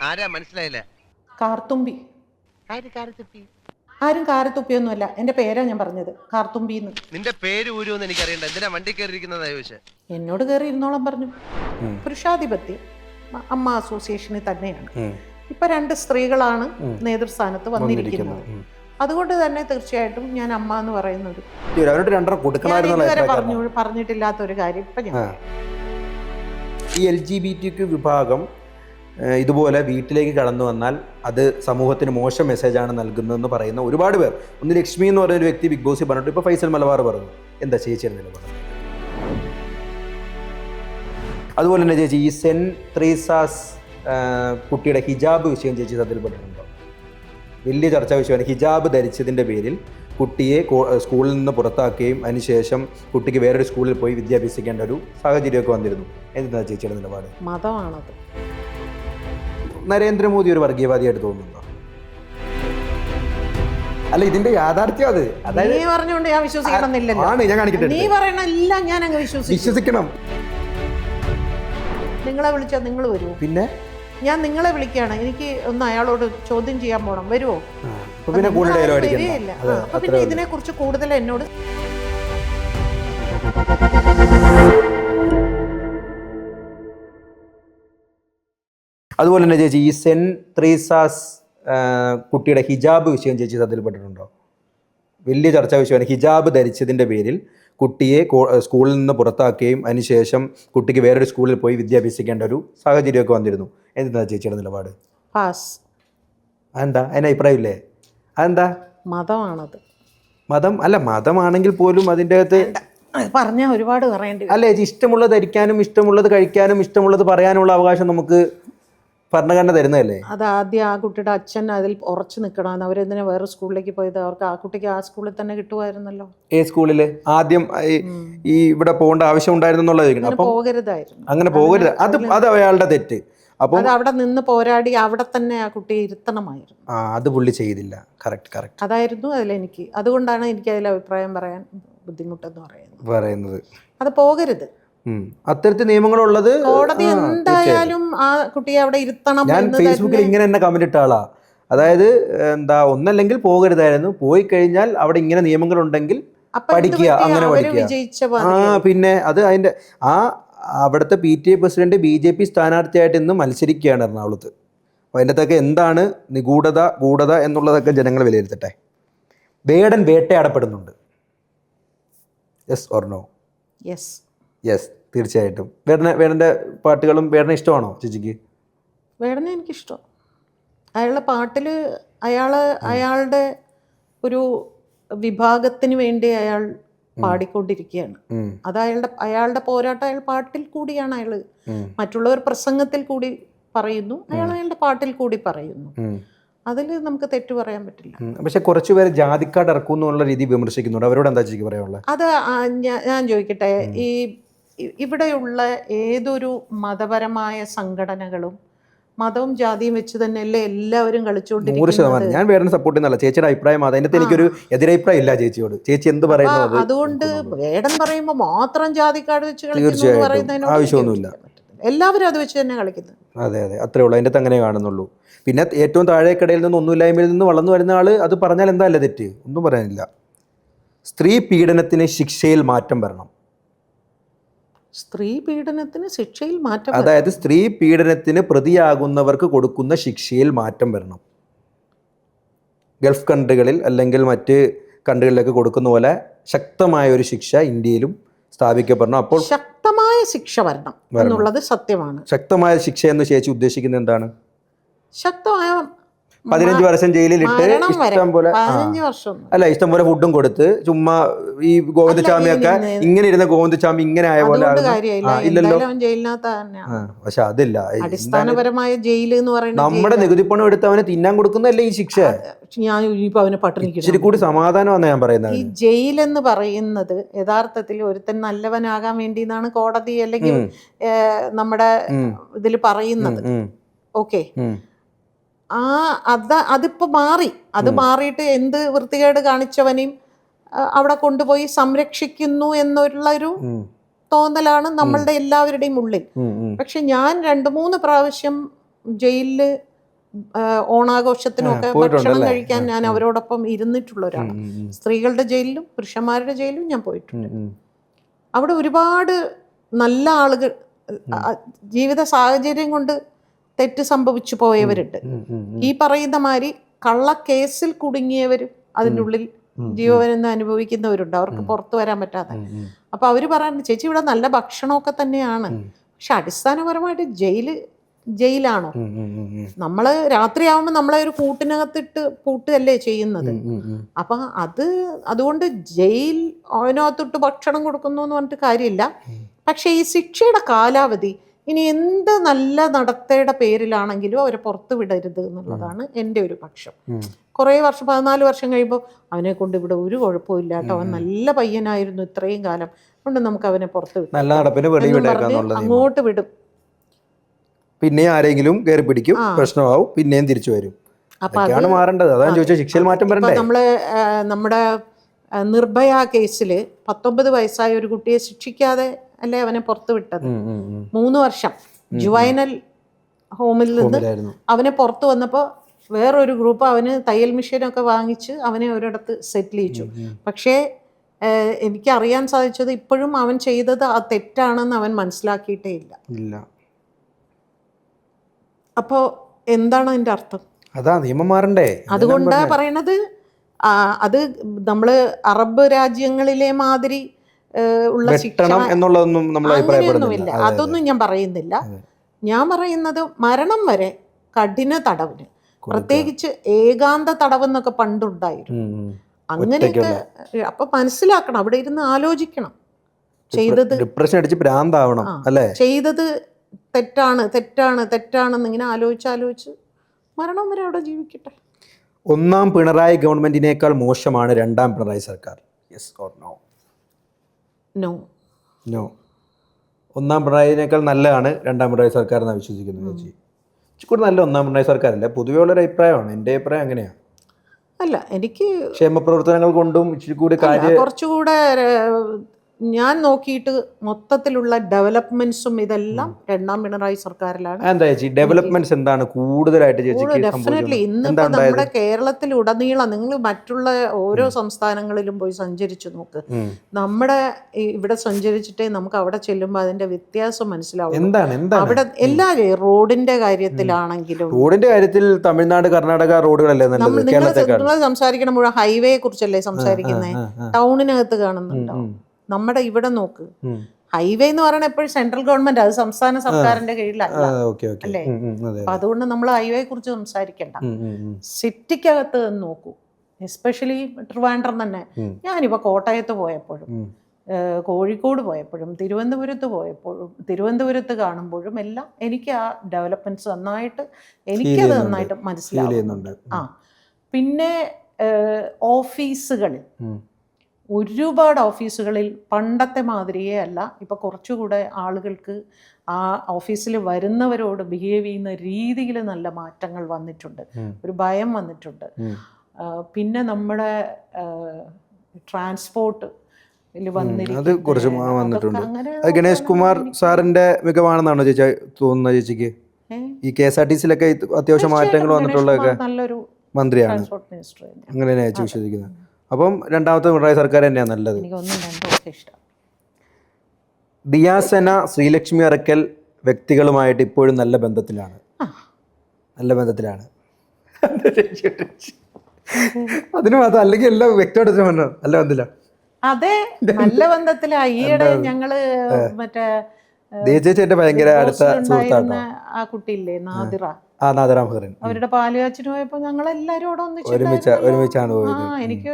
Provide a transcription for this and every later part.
ആരാ മനസ്സിലായില്ല? കാർത്തുമ്പി. ആരും കാരത്തുപ്പിയൊന്നുമല്ല, എന്റെ പേരാ ഞാൻ പറഞ്ഞത്, കാർത്തുമ്പിന്ന്. നിന്റെ പേര് ഊരുമെന്ന് എനിക്കറിയണ്ട. എന്തിനാ വണ്ടി കയറിയിരിക്കുന്നതാ ചോദിച്ചേ? എന്നോട് കയറി ഇരുന്നോളം പറഞ്ഞു. പുരുഷാധിപത്യം അമ്മ അസോസിയേഷനിൽ തന്നെയാണ്. ഇപ്പൊ 2 സ്ത്രീകളാണ് നേതൃസ്ഥാനത്ത് വന്നിരിക്കുന്നത്. അതുകൊണ്ട് തന്നെ തീർച്ചയായിട്ടും ഞാൻ അമ്മ എന്ന് പറയുന്നത് ഇതുവരെ പറഞ്ഞിട്ടില്ലാത്ത ഒരു കാര്യം ഇപ്പൊ ഞാൻ ഈ LGBTQ വിഭാഗം ഇതുപോലെ വീട്ടിലേക്ക് കടന്നു വന്നാൽ അത് സമൂഹത്തിന് മോശം മെസ്സേജാണ് നൽകുന്നതെന്ന് പറയുന്ന ഒരുപാട് പേർ. ഒന്ന് ലക്ഷ്മി എന്ന് പറയുന്ന ഒരു വ്യക്തി ബിഗ് ബോസിൽ പറഞ്ഞിട്ട് ഇപ്പോൾ ഫൈസൽ മലബാർ പറഞ്ഞു. എന്താ ചേച്ചിയുടെ നിലപാട്? അതുപോലെ തന്നെ ചേച്ചി, ഈ സെന്റ് ത്രീസാസ് കുട്ടിയുടെ ഹിജാബ് വിഷയം ചേച്ചി ശ്രദ്ധയിൽപ്പെട്ടിട്ടുണ്ടോ? വലിയ ചർച്ചാ വിഷയമാണ്. ഹിജാബ് ധരിച്ചതിൻ്റെ പേരിൽ കുട്ടിയെ സ്കൂളിൽ നിന്ന് പുറത്താക്കുകയും അതിനുശേഷം കുട്ടിക്ക് വേറൊരു സ്കൂളിൽ പോയി വിദ്യാഭ്യസിക്കേണ്ട ഒരു സാഹചര്യമൊക്കെ വന്നിരുന്നു. എന്താ ചേച്ചിയുടെ നിലപാട്? മതമാണത്. നരേന്ദ്രമോദി ഒരു വർഗീയവാദിയായിട്ട് തോന്നുന്നുണ്ടോ? അല്ല, ഇതിന്റെ യാഥാർത്ഥ്യം അത്. അതായത് നീ പറഞ്ഞുകൊണ്ട് ഞാൻ വിശ്വസിക്കണമെന്നില്ലല്ലോ. ആണ്, ഞാൻ കാണിക്കട്ടെ. നീ പറയണ എല്ലാം ഞാൻ അങ്ങ് വിശ്വസിക്കണം. നിങ്ങളെ വിളിച്ചാൽ നിങ്ങൾ വരുമോ? പിന്നെ ഞാൻ നിങ്ങളെ വിളിക്കുകയാണ്, എനിക്ക് ഒന്ന് അയാളോട് ചോദ്യം ചെയ്യാൻ പോണം, വരുമോ? പിന്നെ പിന്നെ ഇതിനെ കുറിച്ച് കൂടുതൽ എന്നോട് അതുപോലെ തന്നെ ചേച്ചി, ഈ സെന്റ് ത്രീസാസ് കുട്ടിയുടെ ഹിജാബ് വിഷയം ചേച്ചി ശ്രദ്ധയിൽപ്പെട്ടിട്ടുണ്ടോ? വലിയ ചർച്ചാ വിഷയമാണ്. ഹിജാബ് ധരിച്ചതിൻ്റെ പേരിൽ കുട്ടിയെ സ്കൂളിൽ നിന്ന് പുറത്താക്കുകയും അതിനുശേഷം കുട്ടിക്ക് വേറൊരു സ്കൂളിൽ പോയി വിദ്യാഭ്യസിക്കേണ്ട ഒരു സാഹചര്യമൊക്കെ വന്നിരുന്നു. എന്താ ചേച്ചിയുടെ നിലപാട്? പാസ്. അതെന്താ? അതിന് അഭിപ്രായമില്ലേ? അതെന്താ? മതമാണത്. മതം അല്ല, മതമാണെങ്കിൽ പോലും അതിൻ്റെ അകത്ത് പറഞ്ഞാൽ ഒരുപാട് പറയേണ്ടി. അല്ലേ ചേച്ചി, ഇഷ്ടമുള്ളത് ധരിക്കാനും ഇഷ്ടമുള്ളത് കഴിക്കാനും ഇഷ്ടമുള്ളത് പറയാനുള്ള അവകാശം നമുക്ക് ഭരണഘടന തരുന്നതല്ലേ? അത് ആദ്യം ആ കുട്ടിയുടെ അച്ഛൻ അതിൽ ഉറച്ചു നിൽക്കണം. അവരെന്തിനാ വേറെ സ്കൂളിലേക്ക് പോയത്? അവർക്ക് ആ കുട്ടിക്ക് ആ സ്കൂളിൽ തന്നെ കിട്ടുമായിരുന്നല്ലോ. സ്കൂളിൽ ആദ്യം ഈ ഇവിടെ പോകേണ്ട ആവശ്യം ഉണ്ടായിരുന്നുള്ളത്. പോകരുതായിരുന്നു. അങ്ങനെ പോകരുത്. അത് അയാളുടെ തെറ്റ്. അപ്പോൾ അത് അവിടെ നിന്ന് പോരാടി അവിടെ തന്നെ ആ കുട്ടിയെ ഇരുത്തണമായിരുന്നു. അത് പുള്ളി ചെയ്തില്ല. കറക്റ്റ്. അതായിരുന്നു അതിലെനിക്ക്. അതുകൊണ്ടാണ് എനിക്ക് അതിൽ അഭിപ്രായം പറയാൻ ബുദ്ധിമുട്ടെന്ന് പറയുന്നത്. അത് പോകരുത്. അത്തരത്തിൽ നിയമങ്ങളുള്ളത് കോടതി എന്തായാലും ആ കുട്ടിയെ അവിടെ ഇരുത്തണം. ഞാൻ ഫേസ്ബുക്കിൽ ഇങ്ങനെ തന്നെ കമന്റ് ഇട്ട ആളാ. അതായത് ഒന്നല്ലെങ്കിൽ പോകരുതായിരുന്നു, പോയി കഴിഞ്ഞാൽ അവിടെ ഇങ്ങനെ നിയമങ്ങളുണ്ടെങ്കിൽ പഠിക്കുക, അങ്ങനെ പഠിക്കുക. പിന്നെ അത് അതിന്റെ അവിടുത്തെ PTA പ്രസിഡന്റ് BJP സ്ഥാനാർത്ഥിയായിട്ട് ഇന്ന് മത്സരിക്കുകയാണ് എറണാകുളത്ത്. അപ്പോൾ അതിൻ്റെ അകത്തൊക്കെ എന്താണ് ഗൂഢത എന്നുള്ളതൊക്കെ ജനങ്ങൾ വിലയിരുത്തട്ടെ. വേടൻ വേട്ടയാടപ്പെടുന്നുണ്ട്. Yes or no? യെസ്, തീർച്ചയായിട്ടും. വേടൻ്റെ പാട്ടുകളും വേടനെ ഇഷ്ടമാണോ ചേച്ചിക്ക്? വേടനെ എനിക്കിഷ്ടം. അയാളുടെ പാട്ടിൽ അയാളുടെ ഒരു വിഭാഗത്തിന് വേണ്ടി അയാൾ പാടിക്കൊണ്ടിരിക്കുകയാണ്. അത് അയാളുടെ പോരാട്ടം അയാൾ പാട്ടിൽ കൂടിയാണ്. അയാൾ മറ്റുള്ളവർ പ്രസംഗത്തിൽ കൂടി പറയുന്നു, അയാളുടെ പാട്ടിൽ കൂടി പറയുന്നു. അതിൽ നമുക്ക് തെറ്റു പറയാൻ പറ്റില്ല. പക്ഷെ കുറച്ചുപേര് ജാതിക്കാട് ഇറക്കും എന്നുള്ള രീതി വിമർശിക്കുന്നുണ്ട്. അവരോട് എന്താ ചേച്ചിക്ക് പറയാനുള്ളത്? അത് ഞാൻ ചോദിക്കട്ടെ, ഈ ഇവിടെയുള്ള ഏതൊരു മതപരമായ സംഘടനകളും മതവും ജാതിയും വെച്ച് തന്നെയല്ലേ എല്ലാവരും കളിച്ചുകൊണ്ടിരിക്കുന്നത്. ഞാൻ വേടനെ സപ്പോർട്ട് ചെയ്യുന്നല്ല. ചേച്ചിയുടെ അഭിപ്രായം അതിനകത്ത് എനിക്കൊരു എതിരഭിപ്രായം ഇല്ല ചേച്ചിയോട്. ചേച്ചി എന്ത് പറയുന്നത്? അതുകൊണ്ട് വേടൻ പറയുമ്പോൾ മാത്രം ജാതിക്കാട് വെച്ച് കളിക്കുന്നു ആവശ്യമൊന്നുമില്ല. എല്ലാവരും അത് വെച്ച് തന്നെ കളിക്കുന്നത്. അതെ, അത്രേ ഉള്ളൂ. അതിൻ്റെ അങ്ങനെ കാണുന്നുള്ളൂ. പിന്നെ ഏറ്റവും താഴേക്കടയിൽ നിന്ന് ഒന്നുമില്ലായ്മയിൽ നിന്ന് വളർന്നു വരുന്ന ആള് അത് പറഞ്ഞാൽ എന്താ അല്ലേ തെറ്റ്? ഒന്നും പറയാനില്ല. സ്ത്രീ പീഡനത്തിന് ശിക്ഷയിൽ മാറ്റം വരണം. സ്ത്രീ പീഡനത്തിന് ശിക്ഷയിൽ മാറ്റം, അതായത് സ്ത്രീ പീഡനത്തിന് പ്രതിയാകുന്നവർക്ക് കൊടുക്കുന്ന ശിക്ഷയിൽ മാറ്റം വരണം. ഗൾഫ് കൺട്രികളിൽ അല്ലെങ്കിൽ മറ്റ് കൺട്രികളിലൊക്കെ കൊടുക്കുന്ന പോലെ ശക്തമായ ഒരു ശിക്ഷ ഇന്ത്യയിലും സ്ഥാപിക്കപ്പെടണം. അപ്പോൾ ശക്തമായ ശിക്ഷ വരണം എന്നുള്ളത് സത്യമാണ്. ശക്തമായ ശിക്ഷ എന്ന് ചേച്ചി ഉദ്ദേശിക്കുന്നത് എന്താണ്? ശക്തമായ 15 വർഷം ജയിലിലിട്ട് ഇഷ്ടം പോലെ ഫുഡും കൊടുത്ത് ചുമ്മാ ഈ ഗോവിന്ദസ്വാമിയൊക്കെ ഇങ്ങനെ ഇരുന്ന ഗോവിന്ദസ്വാമി ഇങ്ങനെ ആയ പോലെ ഇല്ലല്ലോ. പക്ഷെ അതില്ല. അടിസ്ഥാനപരമായ ജയിൽ എന്ന് പറയുന്നത് നമ്മുടെ നികുതി പണം എടുത്ത് അവനെ തിന്നാൻ കൊടുക്കുന്നതല്ലേ ഈ ശിക്ഷ. ഞാൻ അവനെ പട്ടിണി ഇച്ചിരി കൂടി സമാധാനമാണ് ഞാൻ പറയുന്നത്. ഈ ജയിൽ എന്ന് പറയുന്നത് യഥാർത്ഥത്തിൽ ഒരുത്തൻ നല്ലവനാകാൻ വേണ്ടി എന്നാണ് കോടതി അല്ലെങ്കിൽ നമ്മുടെ ഇതിൽ പറയുന്നത്. ഓക്കെ, അതിപ്പോ മാറി. അത് മാറിയിട്ട് എന്ത് വൃത്തികേട് കാണിച്ചവനെയും അവിടെ കൊണ്ടുപോയി സംരക്ഷിക്കുന്നു എന്നുള്ളൊരു തോന്നലാണ് നമ്മളുടെ എല്ലാവരുടെയും ഉള്ളിൽ. പക്ഷെ ഞാൻ 2-3 പ്രാവശ്യം ജയിലില് ഓണാഘോഷത്തിനും ഒക്കെ ഭക്ഷണം കഴിക്കാൻ ഞാൻ അവരോടൊപ്പം ഇരുന്നിട്ടുള്ള ഒരാളാണ്. സ്ത്രീകളുടെ ജയിലിലും പുരുഷന്മാരുടെ ജയിലിലും ഞാൻ പോയിട്ടുണ്ട്. അവിടെ ഒരുപാട് നല്ല ആളുകൾ ജീവിത സാഹചര്യം കൊണ്ട് തെറ്റ് സംഭവിച്ചു പോയവരുണ്ട്. ഈ പറയുന്ന മാതിരി കള്ളക്കേസിൽ കുടുങ്ങിയവർ അതിൻ്റെ ഉള്ളിൽ ജീവനെന്ന് അനുഭവിക്കുന്നവരുണ്ട്, അവർക്ക് പുറത്തു വരാൻ പറ്റാതെ. അപ്പൊ അവര് പറയാറുണ്ട്, ചേച്ചി ഇവിടെ നല്ല ഭക്ഷണമൊക്കെ തന്നെയാണ്, പക്ഷെ അടിസ്ഥാനപരമായിട്ട് ജയിലാണോ? നമ്മള് രാത്രിയാവുമ്പോൾ നമ്മളെ ഒരു കൂട്ടിനകത്തിട്ട് പൂട്ടുകയല്ലേ ചെയ്യുന്നത്. അപ്പൊ അതുകൊണ്ട് ജയിൽ അതിനകത്തിട്ട് ഭക്ഷണം കൊടുക്കുന്നു എന്ന് പറഞ്ഞിട്ട് കാര്യമില്ല. പക്ഷെ ഈ ശിക്ഷയുടെ കാലാവധി ഇനി എന്ത് നല്ല നടത്തയുടെ പേരിലാണെങ്കിലും അവരെ പുറത്തു വിടരുത് എന്നുള്ളതാണ് എൻ്റെ ഒരു പക്ഷം. കുറേ വർഷം 14 വർഷം കഴിയുമ്പോൾ അവനെ കൊണ്ട് ഇവിടെ ഒരു കുഴപ്പമില്ല കേട്ടോ, അവൻ നല്ല പയ്യനായിരുന്നു ഇത്രയും കാലം, കൊണ്ട് നമുക്ക് അവനെ പുറത്ത് വിട്ടു അങ്ങോട്ട് വിടും. പിന്നെ ആരെങ്കിലും കയറി പിടിക്കും, പ്രശ്നമാവും, പിന്നെയും തിരിച്ചു വരും. അതൊക്കെയാണ് മാറേണ്ടത്. അതാണ് ചോദിച്ചത്, ശിക്ഷയിൽ മാറ്റം വരണ്ടേ? നമ്മുടെ നിർഭയ കേസിൽ 19 വയസ്സായ ഒരു കുട്ടിയെ ശിക്ഷിക്കാതെ അല്ലേ അവനെ പുറത്തു വിട്ടത്. 3 വർഷം ജുവൈനൽ ഹോമിൽ നിന്ന് അവനെ പുറത്തു വന്നപ്പോൾ വേറൊരു ഗ്രൂപ്പ് അവന് തയ്യൽ മെഷീനൊക്കെ വാങ്ങിച്ച് അവനെ ഒരിടത്ത് സെറ്റിൽ ചെയ്യിച്ചു. പക്ഷേ എനിക്കറിയാൻ സാധിച്ചത് ഇപ്പോഴും അവൻ ചെയ്തത് ആ തെറ്റാണെന്ന് അവൻ മനസ്സിലാക്കിയിട്ടേ ഇല്ല. അപ്പോൾ എന്താണ് അതിൻ്റെ അർത്ഥം? അതാ നിയമം മാറണ്ടേ. അതുകൊണ്ടാ പറയണത്, അത് നമ്മള് അറബ് രാജ്യങ്ങളിലെ മാതിരി ഉള്ള ശിക്ഷ അങ്ങനെയൊന്നുമില്ല, അതൊന്നും ഞാൻ പറയുന്നില്ല. ഞാൻ പറയുന്നത് മരണം വരെ കഠിന തടവിന്, പ്രത്യേകിച്ച് ഏകാന്ത തടവെന്നൊക്കെ പണ്ടുണ്ടായിരുന്നു. അങ്ങനെയൊക്കെ അപ്പൊ മനസ്സിലാക്കണം, അവിടെ ഇരുന്ന് ആലോചിക്കണം, ചെയ്തത് ഡിപ്രഷൻ അടിച്ച് ഭ്രാന്താവണം അല്ലേ, ചെയ്തത് തെറ്റാണെന്ന് ഇങ്ങനെ ആലോചിച്ച് മരണം വരെ അവിടെ ജീവിക്കട്ടെ. 1ാം പിണറായി ഗവൺമെന്റിനേക്കാൾ മോശമാണ് 2ാം പിണറായി സർക്കാർ? Yes or no? നോ. 1ാം പിണറായിനേക്കാൾ നല്ലതാണ് 2ാം പിണറായി സർക്കാർ എന്നാണ് വിശ്വസിക്കുന്നത്. ഇച്ചിരി നല്ല 1ാം പിണറായി സർക്കാരല്ല, പൊതുവെ ഉള്ളൊരു അഭിപ്രായമാണ്. എൻ്റെ അഭിപ്രായം അങ്ങനെയാണ്. അല്ല, എനിക്ക് ക്ഷേമപ്രവർത്തനങ്ങൾ കൊണ്ടും ഇച്ചിരി കൂടി കുറച്ചുകൂടെ ഞാൻ നോക്കിയിട്ട് മൊത്തത്തിലുള്ള ഡെവലപ്മെന്റ്സും ഇതെല്ലാം 2ാം പിണറായി സർക്കാരിലാണ്. എന്താ ചേച്ചി ഡെവലപ്മെന്റ്സ് എന്താണ് കൂടുതലായിട്ട്? ഡെഫിനറ്റ്ലി ഇന്നിപ്പോ നമ്മുടെ കേരളത്തിൽ ഉടനീളം നിങ്ങൾ മറ്റുള്ള ഓരോ സംസ്ഥാനങ്ങളിലും പോയി സഞ്ചരിച്ചു നോക്ക്. നമ്മുടെ ഇവിടെ സഞ്ചരിച്ചിട്ടേ നമുക്ക് അവിടെ ചെല്ലുമ്പോൾ അതിന്റെ വ്യത്യാസം മനസ്സിലാവും. അവിടെ എല്ലാ റോഡിന്റെ കാര്യത്തിലാണെങ്കിലും, റോഡിന്റെ കാര്യത്തിൽ തമിഴ്നാട് കർണാടക റോഡുകളല്ലേ നിങ്ങൾ സംസാരിക്കണം മുഴുവൻ ഹൈവേയെ കുറിച്ചല്ലേ സംസാരിക്കുന്നത്. ടൗണിനകത്ത് കാണുന്നുണ്ടോ? നമ്മുടെ ഇവിടെ നോക്ക്, ഹൈവേ എന്ന് പറയുന്നത് എപ്പോഴും സെൻട്രൽ ഗവൺമെന്റ്, അത് സംസ്ഥാന സർക്കാരിന്റെ കീഴിലല്ല അല്ലേ. അപ്പൊ അതുകൊണ്ട് നമ്മൾ ഹൈവേയെ കുറിച്ച് സംസാരിക്കണ്ട. സിറ്റിക്കകത്ത് നോക്കൂ, എസ്പെഷ്യലി ട്രിവാൻഡ്രം തന്നെ. ഞാനിപ്പോ കോട്ടയത്ത് പോയപ്പോഴും കോഴിക്കോട് പോയപ്പോഴും തിരുവനന്തപുരത്ത് കാണുമ്പോഴും എല്ലാം എനിക്ക് ആ ഡെവലപ്മെന്റ്സ് എനിക്കത് നന്നായിട്ട് മനസ്സിലാവുന്നുണ്ട്. പിന്നെ ഓഫീസുകളിൽ ഒരുപാട് ഓഫീസുകളിൽ പണ്ടത്തെ മാതിരിയേ അല്ല, ഇപ്പം കുറച്ചുകൂടെ ആളുകൾക്ക് ആ ഓഫീസിൽ വരുന്നവരോട് ബിഹേവ് ചെയ്യുന്ന രീതിയിൽ നല്ല മാറ്റങ്ങൾ വന്നിട്ടുണ്ട്, ഒരു ഭയം വന്നിട്ടുണ്ട്. പിന്നെ നമ്മുടെ ട്രാൻസ്പോർട്ട് വന്നിട്ടുണ്ട്. ഗണേഷ് കുമാർ സാറിന്റെ മികവാണെന്നാണോ ചേച്ചി തോന്നുന്നത്? ചേച്ചിക്ക് ഈ KSRTC-ലൊക്കെ അത്യാവശ്യം മാറ്റങ്ങൾ വന്നിട്ടുള്ളതൊക്കെ നല്ലൊരു മന്ത്രിയാണ്, അങ്ങനെയാണ് ചേച്ചി വിശ്വസിക്കുന്നത്. അപ്പം 2ാമത്തെ പിണറായി സർക്കാർ തന്നെയാണ് നല്ലത്. ദിയാസന, ശ്രീലക്ഷ്മി അറക്കൽ വ്യക്തികളുമായിട്ട് ഇപ്പോഴും നല്ല ബന്ധത്തിലാണ്. അതിന് മാത്രം അല്ലെങ്കിൽ എല്ലാം വ്യക്തിയോട് നല്ല ബന്ധത്തിലാണ്. അതെ, നല്ല ബന്ധത്തിലാണ്. ഈയിടെ ഞങ്ങള് മറ്റേ ഭയങ്കര അടുത്ത സുഹൃത്താണ് ആ കുട്ടിയില്ലേ നാദിറ, അവരുടെ പാലുകാച്ചിന് പോയപ്പോ ഞങ്ങൾ എല്ലാരും അവിടെ ഒരുമിച്ചാണ് പോയത്. എനിക്ക്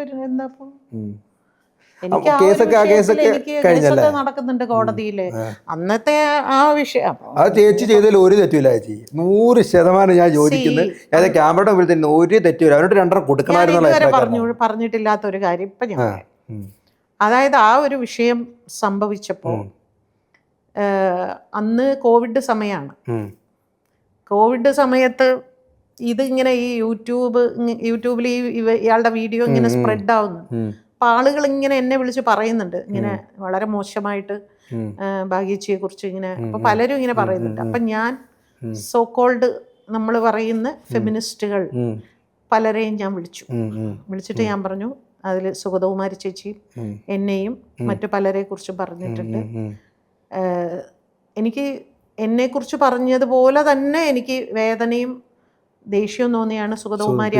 നടക്കുന്നുണ്ട് കോടതിയില് അന്നത്തെ ആ വിഷയം. അത് ചേച്ചി ചെയ്തതിൽ ഒരു തെറ്റില്ല ചേച്ചി, 100% ഞാൻ യോജിക്കുന്നത്. ക്യാമറയുടെ മുമ്പിൽ തന്നെ ഒരു തെറ്റില്ല. അവരോട് 2 കൊടുക്കണമായിരുന്നു. പറഞ്ഞിട്ടില്ലാത്ത ഒരു കാര്യം ഇപ്പൊ ഞാൻ, അതായത് ആ ഒരു വിഷയം സംഭവിച്ചപ്പോ അന്ന് കോവിഡ് സമയമാണ്. കോവിഡ് സമയത്ത് ഇതിങ്ങനെ ഈ യൂട്യൂബിൽ ഇയാളുടെ വീഡിയോ ഇങ്ങനെ സ്പ്രെഡ് ആവുന്നു. അപ്പൊ ആളുകൾ ഇങ്ങനെ എന്നെ വിളിച്ച് പറയുന്നുണ്ട് ഇങ്ങനെ വളരെ മോശമായിട്ട് ഭാഗ്യച്ചിയെ കുറിച്ച് ഇങ്ങനെ. അപ്പൊ പലരും ഇങ്ങനെ പറയുന്നുണ്ട്. അപ്പൊ ഞാൻ സോ കോൾഡ് നമ്മൾ പറയുന്ന ഫെമിനിസ്റ്റുകൾ പലരെയും ഞാൻ വിളിച്ചിട്ട് ഞാൻ പറഞ്ഞു, അതിൽ സുഗതകുമാരി ചേച്ചിയും എന്നെയും മറ്റു പലരെ കുറിച്ച് പറഞ്ഞിട്ടുണ്ട്. എനിക്ക് എന്നെക്കുറിച്ച് പറഞ്ഞതുപോലെ തന്നെ എനിക്ക് വേദനയും ദേഷ്യവും തോന്നിയാണ് സുഗതകുമാരി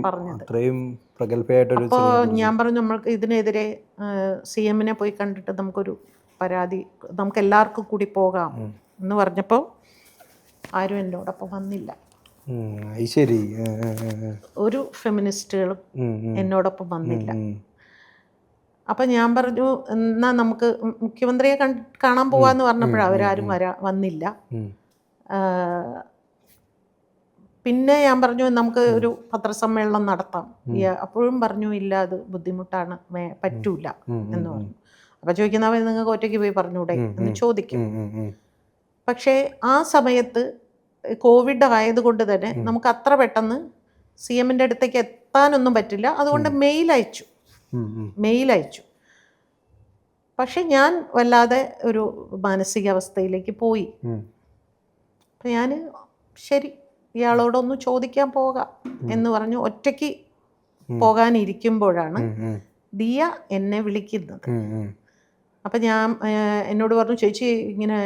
പറഞ്ഞത്. അപ്പോൾ ഞാൻ പറഞ്ഞു, നമ്മൾക്ക് ഇതിനെതിരെ CM-നെ പോയി കണ്ടിട്ട് നമുക്കൊരു പരാതി, നമുക്ക് എല്ലാവർക്കും കൂടി പോകാം എന്ന് പറഞ്ഞപ്പോൾ ആരും എന്നോടൊപ്പം വന്നില്ല. ശരി, ഒരു ഫെമിനിസ്റ്റുകളും എന്നോടൊപ്പം വന്നില്ല. അപ്പം ഞാൻ പറഞ്ഞു, എന്നാൽ നമുക്ക് മുഖ്യമന്ത്രിയെ കാണാൻ പോവാന്ന് പറഞ്ഞപ്പോഴാണ് അവരാരും വന്നില്ല. പിന്നെ ഞാൻ പറഞ്ഞു, നമുക്ക് ഒരു പത്രസമ്മേളനം നടത്താം. അപ്പോഴും പറഞ്ഞു, ഇല്ല, അത് ബുദ്ധിമുട്ടാണ്, പറ്റൂല എന്ന് പറഞ്ഞു. അപ്പം ചോദിക്കുന്നവർ നിങ്ങൾക്ക് ഒറ്റയ്ക്ക് പോയി പറഞ്ഞൂടെ എന്ന് ചോദിക്കും. പക്ഷേ ആ സമയത്ത് കോവിഡ് ആയതുകൊണ്ട് തന്നെ നമുക്ക് അത്ര പെട്ടെന്ന് CM-ൻ്റെ അടുത്തേക്ക് എത്താനൊന്നും പറ്റില്ല. അതുകൊണ്ട് മെയിൽ അയച്ചു. പക്ഷെ ഞാൻ വല്ലാതെ ഒരു മാനസികാവസ്ഥയിലേക്ക് പോയി. അപ്പം ഞാൻ ശരി, ഇയാളോടൊന്ന് ചോദിക്കാൻ പോകാം എന്ന് പറഞ്ഞു ഒറ്റയ്ക്ക് പോകാനിരിക്കുമ്പോഴാണ് ദിയ എന്നെ വിളിക്കുന്നത്. അപ്പം ഞാൻ എന്നോട് പറഞ്ഞു, ചേച്ചി ഇങ്ങനെ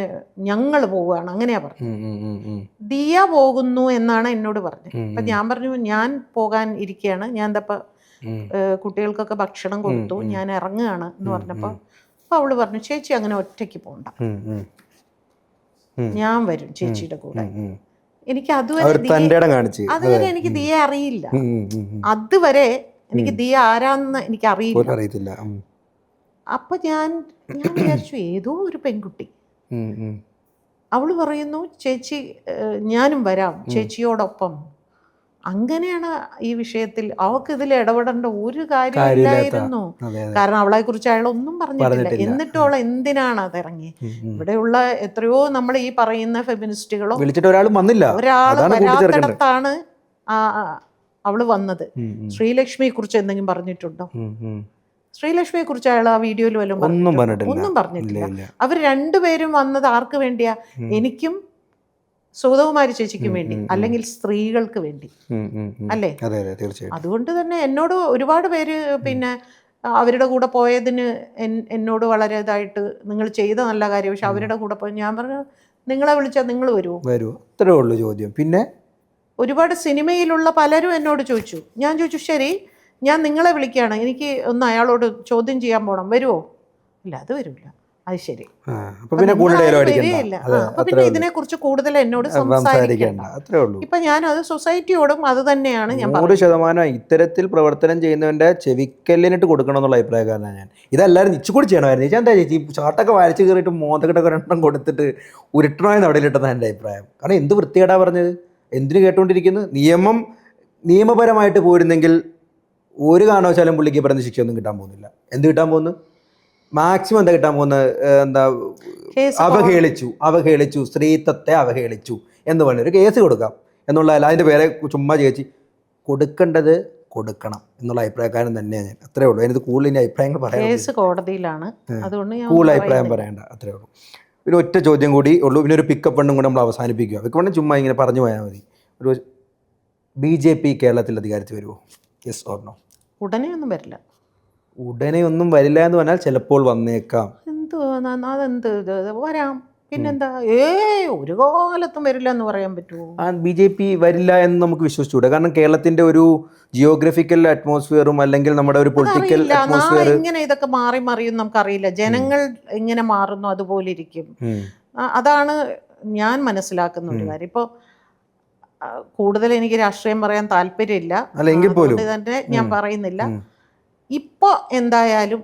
ഞങ്ങൾ പോവുകയാണ്, അങ്ങനെയാ പറഞ്ഞു. ദിയ പോകുന്നു എന്നാണ് എന്നോട് പറഞ്ഞത്. അപ്പം ഞാൻ പറഞ്ഞു, ഞാൻ പോകാൻ ഇരിക്കുകയാണ്, ഞാൻ എന്തപ്പോൾ കുട്ടികൾക്കൊക്കെ ഭക്ഷണം കൊടുത്തു, ഞാൻ ഇറങ്ങുകയാണ് എന്ന് പറഞ്ഞപ്പോൾ അവള് പറഞ്ഞു, ചേച്ചി അങ്ങനെ ഒറ്റയ്ക്ക് പോകണ്ട, ഞാൻ വരും ചേച്ചിയുടെ കൂടെ. എനിക്ക് അതുവരെ എനിക്ക് ദിയെ അറിയില്ല. അതുവരെ എനിക്ക് ദിയ ആരാന്ന് എനിക്ക് അറിയില്ല. അപ്പൊ ഞാൻ വിചാരിച്ചു, ഏതോ ഒരു പെൺകുട്ടി. അവള് പറയുന്നു, ചേച്ചി ഞാനും വരാം ചേച്ചിയോടൊപ്പം. അങ്ങനെയാണ് ഈ വിഷയത്തിൽ അവൾക്ക് ഇതിൽ ഇടപെടേണ്ട ഒരു കാര്യമില്ലായിരുന്നു. കാരണം അവളെ കുറിച്ച് അയാളൊന്നും പറഞ്ഞിട്ടില്ല. എന്നിട്ടും അവൾ എന്തിനാണ് അതിറങ്ങി? ഇവിടെയുള്ള എത്രയോ നമ്മൾ ഈ പറയുന്ന ഫെമിനിസ്റ്റുകളോ ഒരാള് വരാത്തിടത്താണ് അവള് വന്നത്. ശ്രീലക്ഷ്മിയെ കുറിച്ച് എന്തെങ്കിലും പറഞ്ഞിട്ടുണ്ടോ? ശ്രീലക്ഷ്മിയെ കുറിച്ച് അയാൾ ആ വീഡിയോയിൽ വല്ലതും ഒന്നും പറഞ്ഞിട്ടില്ല. അവർ രണ്ടുപേരും വന്നത് ആർക്ക് വേണ്ടിയാ? എനിക്കും സുഗതകുമാരി ചേച്ചിക്കും വേണ്ടി, അല്ലെങ്കിൽ സ്ത്രീകൾക്ക് വേണ്ടി, അല്ലേ? അതുകൊണ്ട് തന്നെ എന്നോട് ഒരുപാട് പേര് പിന്നെ അവരുടെ കൂടെ പോയതിന് എന്നോട് വളരെ ഇതായിട്ട്, നിങ്ങൾ ചെയ്ത നല്ല കാര്യം, പക്ഷെ അവരുടെ കൂടെ പോയി ഞാൻ പറഞ്ഞു, നിങ്ങളെ വിളിച്ചാൽ നിങ്ങൾ വരുമോ? അത്രേ ഉള്ളൂ ചോദ്യം. പിന്നെ ഒരുപാട് സിനിമയിലുള്ള പലരും എന്നോട് ചോദിച്ചു. ഞാൻ ചോദിച്ചു, ശരി, ഞാൻ നിങ്ങളെ വിളിക്കുകയാണ്, എനിക്ക് ഒന്ന് അയാളോട് ചോദ്യം ചെയ്യാൻ പോകണം, വരുമോ? ഇല്ല, അത് വരില്ല. അത് ശരി, പിന്നെ ഇതിനെ കുറിച്ച് കൂടുതൽ എന്നോട് സംസാരിക്കണ്ട. ഇപ്പൊ ഞാൻ അത് സൊസൈറ്റിയോടും അത് തന്നെയാണ് ഞാൻ 100% ഇത്തരത്തിൽ പ്രവർത്തനം ചെയ്യുന്നവന്റെ ചെവിക്കല്ലിനിട്ട് കൊടുക്കണം എന്നുള്ള അഭിപ്രായക്കാരനാണ് ഞാൻ. ഇതെല്ലാവരും ഇച്ചുകൂടി ചെയ്യണമായിരുന്നു. ഞാൻ എന്താ ചേച്ചി ചാട്ടൊക്കെ വരച്ച് കയറിയിട്ട് മോന്തക്കെട്ടൊക്കെ രണ്ടെണ്ണം കൊടുത്തിട്ട് ഉരുട്ടണമെന്ന് അവിടെ ഇട്ടെന്നാണ് എൻ്റെ അഭിപ്രായം. കാരണം എന്ത് വൃത്തികേടാ പറഞ്ഞത്, എന്തിനു കേട്ടുകൊണ്ടിരിക്കുന്നു? നിയമപരമായിട്ട് പോയിരുന്നെങ്കിൽ ഒരു കാരണവശാലും പുള്ളിക്ക് പറഞ്ഞ ശിക്ഷയൊന്നും കിട്ടാൻ പോകുന്നില്ല. എന്ത് കിട്ടാൻ പോകുന്നു? മാക്സിമം എന്താ കിട്ടാൻ പോകുന്നത്? എന്താ, അവഹേളിച്ചു, സ്ത്രീത്വത്തെ അവഹേളിച്ചു എന്ന് പറഞ്ഞൊരു കേസ് കൊടുക്കാം എന്നുള്ളതല്ല. അതിൻ്റെ പേരെ ചുമ്മാ ചേച്ചി കൊടുക്കേണ്ടത് കൊടുക്കണം എന്നുള്ള അഭിപ്രായക്കാരൻ തന്നെയാണ് ഞാൻ. അത്രേ ഉള്ളൂ. അതിനകത്ത് കൂടുതൽ ഇനി അഭിപ്രായങ്ങൾ പറയാം. കേസ് കോടതിയിലാണ്, അതുകൊണ്ട് കൂടുതൽ അഭിപ്രായം പറയണ്ട, അത്രേ ഉള്ളൂ. പിന്നെ ഒറ്റ ചോദ്യം കൂടി ഉള്ളൂ, പിന്നെ ഒരു പിക്കപ്പ് എണ്ണും കൂടെ നമ്മൾ അവസാനിപ്പിക്കുക. പിക്കപ്പ് ചുമ്മാ ഇങ്ങനെ പറഞ്ഞു പോയാൽ മതി. ഒരു BJP കേരളത്തിൽ അധികാരത്തിൽ വരുമോ? Yes or no? ഉടനെ ഒന്നും വരില്ല. ഉടനെ ഒന്നും വരില്ല എന്ന് പറഞ്ഞാൽ ചിലപ്പോൾ വന്നേക്കാം. അതെന്ത് വരാം, പിന്നെന്താ? ഒരു കാലത്തും വരില്ല എന്ന് പറയാൻ പറ്റുമോ? BJP വരില്ല എന്ന് നമുക്ക് വിശ്വസിച്ചുകൂടെ? കാരണം കേരളത്തിന്റെ ഒരു ജിയോഗ്രഫിക്കൽ അറ്റ്മോസ്ഫിയറും അല്ലെങ്കിൽ നമ്മുടെ ഒരു പൊളിറ്റിക്കൽ അറ്റ്മോസ്ഫിയർ ഇങ്ങനെ ഇതൊക്കെ മാറി മറിയും നമുക്കറിയില്ല. ജനങ്ങൾ എങ്ങനെ മാറുന്നു അതുപോലെ ഇരിക്കും. അതാണ് ഞാൻ മനസ്സിലാക്കുന്ന ഒരു കാര്യം. ഇപ്പോൾ കൂടുതൽ എനിക്ക് രാഷ്ട്രീയം പറയാൻ താല്പര്യമില്ല, അതുകൊണ്ട് തന്നെ ഞാൻ പറയുന്നില്ല. ഇപ്പൊ എന്തായാലും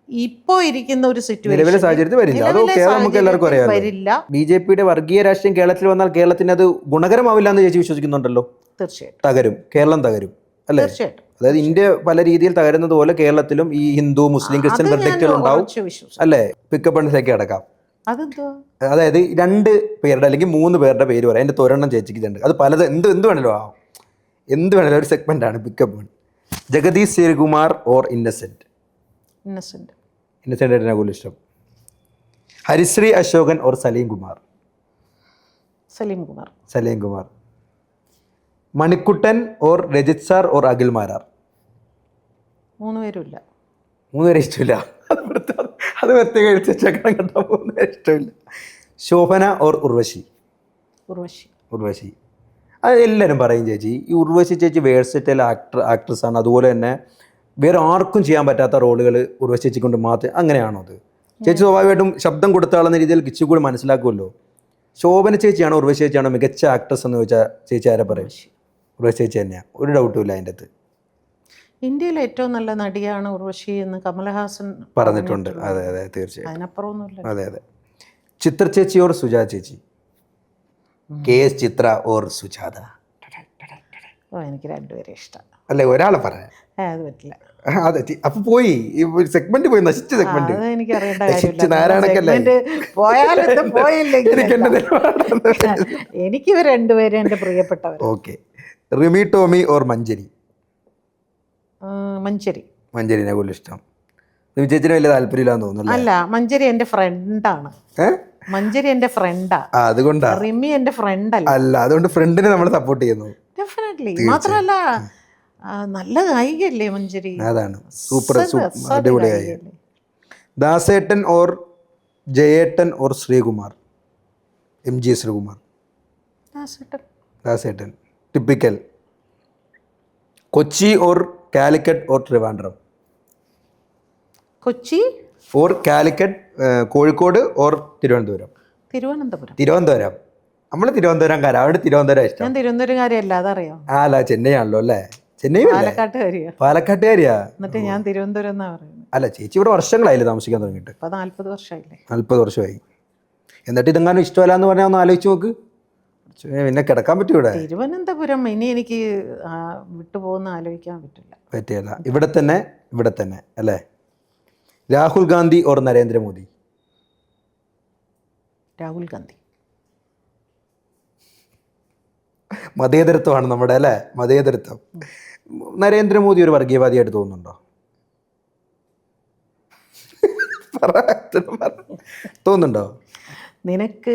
ഇപ്പോ ഇരിക്കുന്ന ഒരു സിറ്റുവേഷൻ വരില്ല. BJPയുടെ വർഗീയ രാഷ്ട്രീയം കേരളത്തിൽ വന്നാൽ കേരളത്തിന് അത് ഗുണകരമാവില്ല എന്ന് ചേച്ചി വിശ്വസിക്കുന്നുണ്ടല്ലോ? തീർച്ചയായിട്ടും തകരും, കേരളം തകരും, അല്ലേ? തീർച്ചയായിട്ടും. അതായത് ഇന്ത്യ പല രീതിയിൽ തകരുന്നത് പോലെ കേരളത്തിലും ഈ ഹിന്ദു മുസ്ലിം ക്രിസ്ത്യൻ വെർഡിക്റ്റുകൾ ഉണ്ടാവും, അല്ലേ? പിക്കപ്പ് അണ്ടേക്ക് അടക്കാം. അതായത് 2 പേരുടെ അല്ലെങ്കിൽ 3 പേരുടെ പേര് പറയാം. അതിന്റെ തൊരെണ്ണം ചേച്ചിക്ക് ഉണ്ട്. അത് പലത് എന്ത് വേണമല്ലോ ആവും, എന്ത് വേണമല്ലോ ഒരു സെഗ്മെന്റ് ആണ് പിക്കപ്പ്. ജഗദീഷ് ശ്രീകുമാർ ഓർ ഇന്നസെന്റ് ആയിട്ടാണ് കൂടുതൽ ഇഷ്ടം. Harisree Ashokan or Salim Kumar? Salim Kumar. Manikuttan or Rajith sir or Akhil Marar? 3 പേരും ഇല്ല. 3 പേരെ ഇഷ്ടമില്ല. അത് പ്രത്യേകം എഴുതി വെച്ചേക്കണം കേട്ടോ. 3 പേരെ ഇഷ്ടമില്ല. ശോഭന ഓർ ഉർവശി? ഉർവശി. അത് എല്ലാവരും പറയും ചേച്ചി. ഈ ഉർവശി ചേച്ചി വേഴ്സറ്റൈൽ ആക്ട്രസ്സാണ്. അതുപോലെ തന്നെ വേറെ ആർക്കും ചെയ്യാൻ പറ്റാത്ത റോളുകൾ ഉർവശി ചേച്ചി കൊണ്ട് മാത്രം. അങ്ങനെയാണോ അത്? ചേച്ചി സ്വാഭാവികമായിട്ടും ശബ്ദം കൊടുത്താളെന്ന രീതിയിൽ കിച്ചു കൂടി മനസ്സിലാക്കുമല്ലോ. ശോഭന ചേച്ചിയാണോ ഉർവശി ചേച്ചിയാണോ മികച്ച ആക്ട്രസ് എന്ന് ചോദിച്ചാൽ ചേച്ചി ആരെ പറയും? ഉർവശി ചേച്ചി തന്നെയാണ്, ഒരു ഡൗട്ടും ഇല്ല അതിൻ്റെ അകത്ത്. ഇന്ത്യയിലെ ഏറ്റവും നല്ല നടിയാണ് ഉർവശി എന്ന് കമലഹാസൻ പറഞ്ഞിട്ടുണ്ട്. അതെ അതെ, തീർച്ചയായും. അതിനപ്പുറമൊന്നുമില്ല. അതെ അതെ. ചിത്ര ചേച്ചി ഓർ സുജാത ചേച്ചി? KS Chithra or Sujatha? എനിക്ക് 2 പേരെ ഇഷ്ടം. അല്ലേ, ഒരാളെ പറയാം. അത് പറ്റില്ല. അതെ, അപ്പൊ പോയി സെഗ്മെന്റ് പോയി, നശിച്ച സെഗ്മെന്റ്. എനിക്ക് അറിയേണ്ട എനിക്ക് ഇവർ 2 പേരും എന്റെ പ്രിയപ്പെട്ടവർ. ഓക്കെ. റിമി ടോമി ഓർ മഞ്ചരി? മഞ്ചരിനെ കൂടുതൽ ഇഷ്ടം. റിമി ചേച്ചിന് വലിയ താല്പര്യമില്ലാന്ന് തോന്നുന്നു. അല്ല, മഞ്ചരി എന്റെ ഫ്രണ്ടാണ്. മഞ്ചരി എന്റെ ഫ്രണ്ടാ, അതുകൊണ്ടാ. റിമി എന്റെ ഫ്രണ്ട് അല്ല, അതുകൊണ്ട് ഫ്രണ്ടിനെ നമ്മൾ സപ്പോർട്ട് ചെയ്യുന്നു. ഡെഫിനറ്റ്ലി. മാത്രമല്ല നല്ല ഗായികയല്ലേ മഞ്ചരി. അതാണ് സൂപ്പർ അടിപൊളി ഗായിക. Dasettan or Jayettan or Sreekumar? MG Sreekumar. Dasettan typical. Kochi or Calicut or Trivandrum? Kochi or Calicut. Kozhikode or Thiruvananthapuram? Thiruvananthapuram. നമ്മൾ തിരുവനന്തപുരംകാരാ, അവിടെ തിരുവനന്തപുരം ഇഷ്ടം. ഞാൻ തിരുവനന്തപുരംകാരിയല്ല, അതറിയാം. അല്ല, ചെന്നൈ ആണല്ലോ അല്ലേ? ചെന്നൈ പാലക്കാട്ടുകാരിയാ. എന്നിട്ട് ഞാൻ തിരുവനന്തപുരം എന്നാ പറയുന്നത്. അല്ല, ചേച്ചി ഇവിടെ വർഷങ്ങളായില്ലേ താമസിക്കാൻ തുടങ്ങിയിട്ട്? 40 വർഷമായില്ലേ? 40 വർഷമായി. എന്നിട്ട് ഇതെങ്ങാനും ഇഷ്ടമല്ല എന്ന് പറഞ്ഞാൽ ഒന്ന് ആലോചിച്ച് നോക്ക്. പിന്നെ കിടക്കാൻ പറ്റും ഇവിടെ? തിരുവനന്തപുരം ഇനി എനിക്ക് വിട്ടുപോകുന്ന ആലോചിക്കാൻ പറ്റില്ല. ഇവിടെ തന്നെ അല്ലേ? രാഹുൽ ഗാന്ധി ഓർ നരേന്ദ്രമോദി? രാഹുൽ ഗാന്ധി. മതേതരത്വമാണ് നമ്മുടെ അല്ലേ? മതേതരത്വം. നരേന്ദ്രമോദി ഒരു വർഗീയവാദിയായിട്ട് തോന്നുന്നുണ്ടോ? തോന്നുന്നുണ്ടോ? നിനക്ക്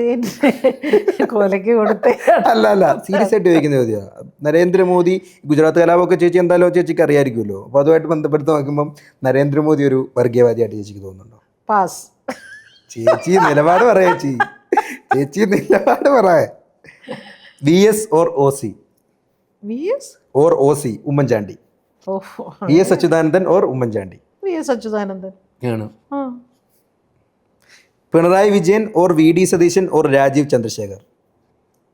കൊലയ്ക്ക് കൊടുത്തേ. അല്ല, സീരിയസ് ആയിട്ട് ചോദിക്കുന്ന ചോദ്യമാണ്. നരേന്ദ്രമോദി ഗുജറാത്ത് കലാപമൊക്കെ ചേച്ചി എന്തായാലും ചേച്ചിക്ക് അറിയാമായിരിക്കുമല്ലോ. അപ്പോൾ അതുമായിട്ട് ബന്ധപ്പെടുത്തി നോക്കുമ്പം നരേന്ദ്രമോദി ഒരു വർഗീയവാദിയായിട്ട് ചേച്ചിക്ക് തോന്നുന്നുണ്ടോ? പാസ്. ചേച്ചി നിലപാട് പറയാ. ചേച്ചി നിലപാട് പറയാ. VS or OC? Or OC Oommen Chandy? VS Achuthanandan or Oommen Chandy? VS Achuthanandan ആണ്. Pinarayi Vijayan or VD Satheesan or Rajeev Chandrasekhar?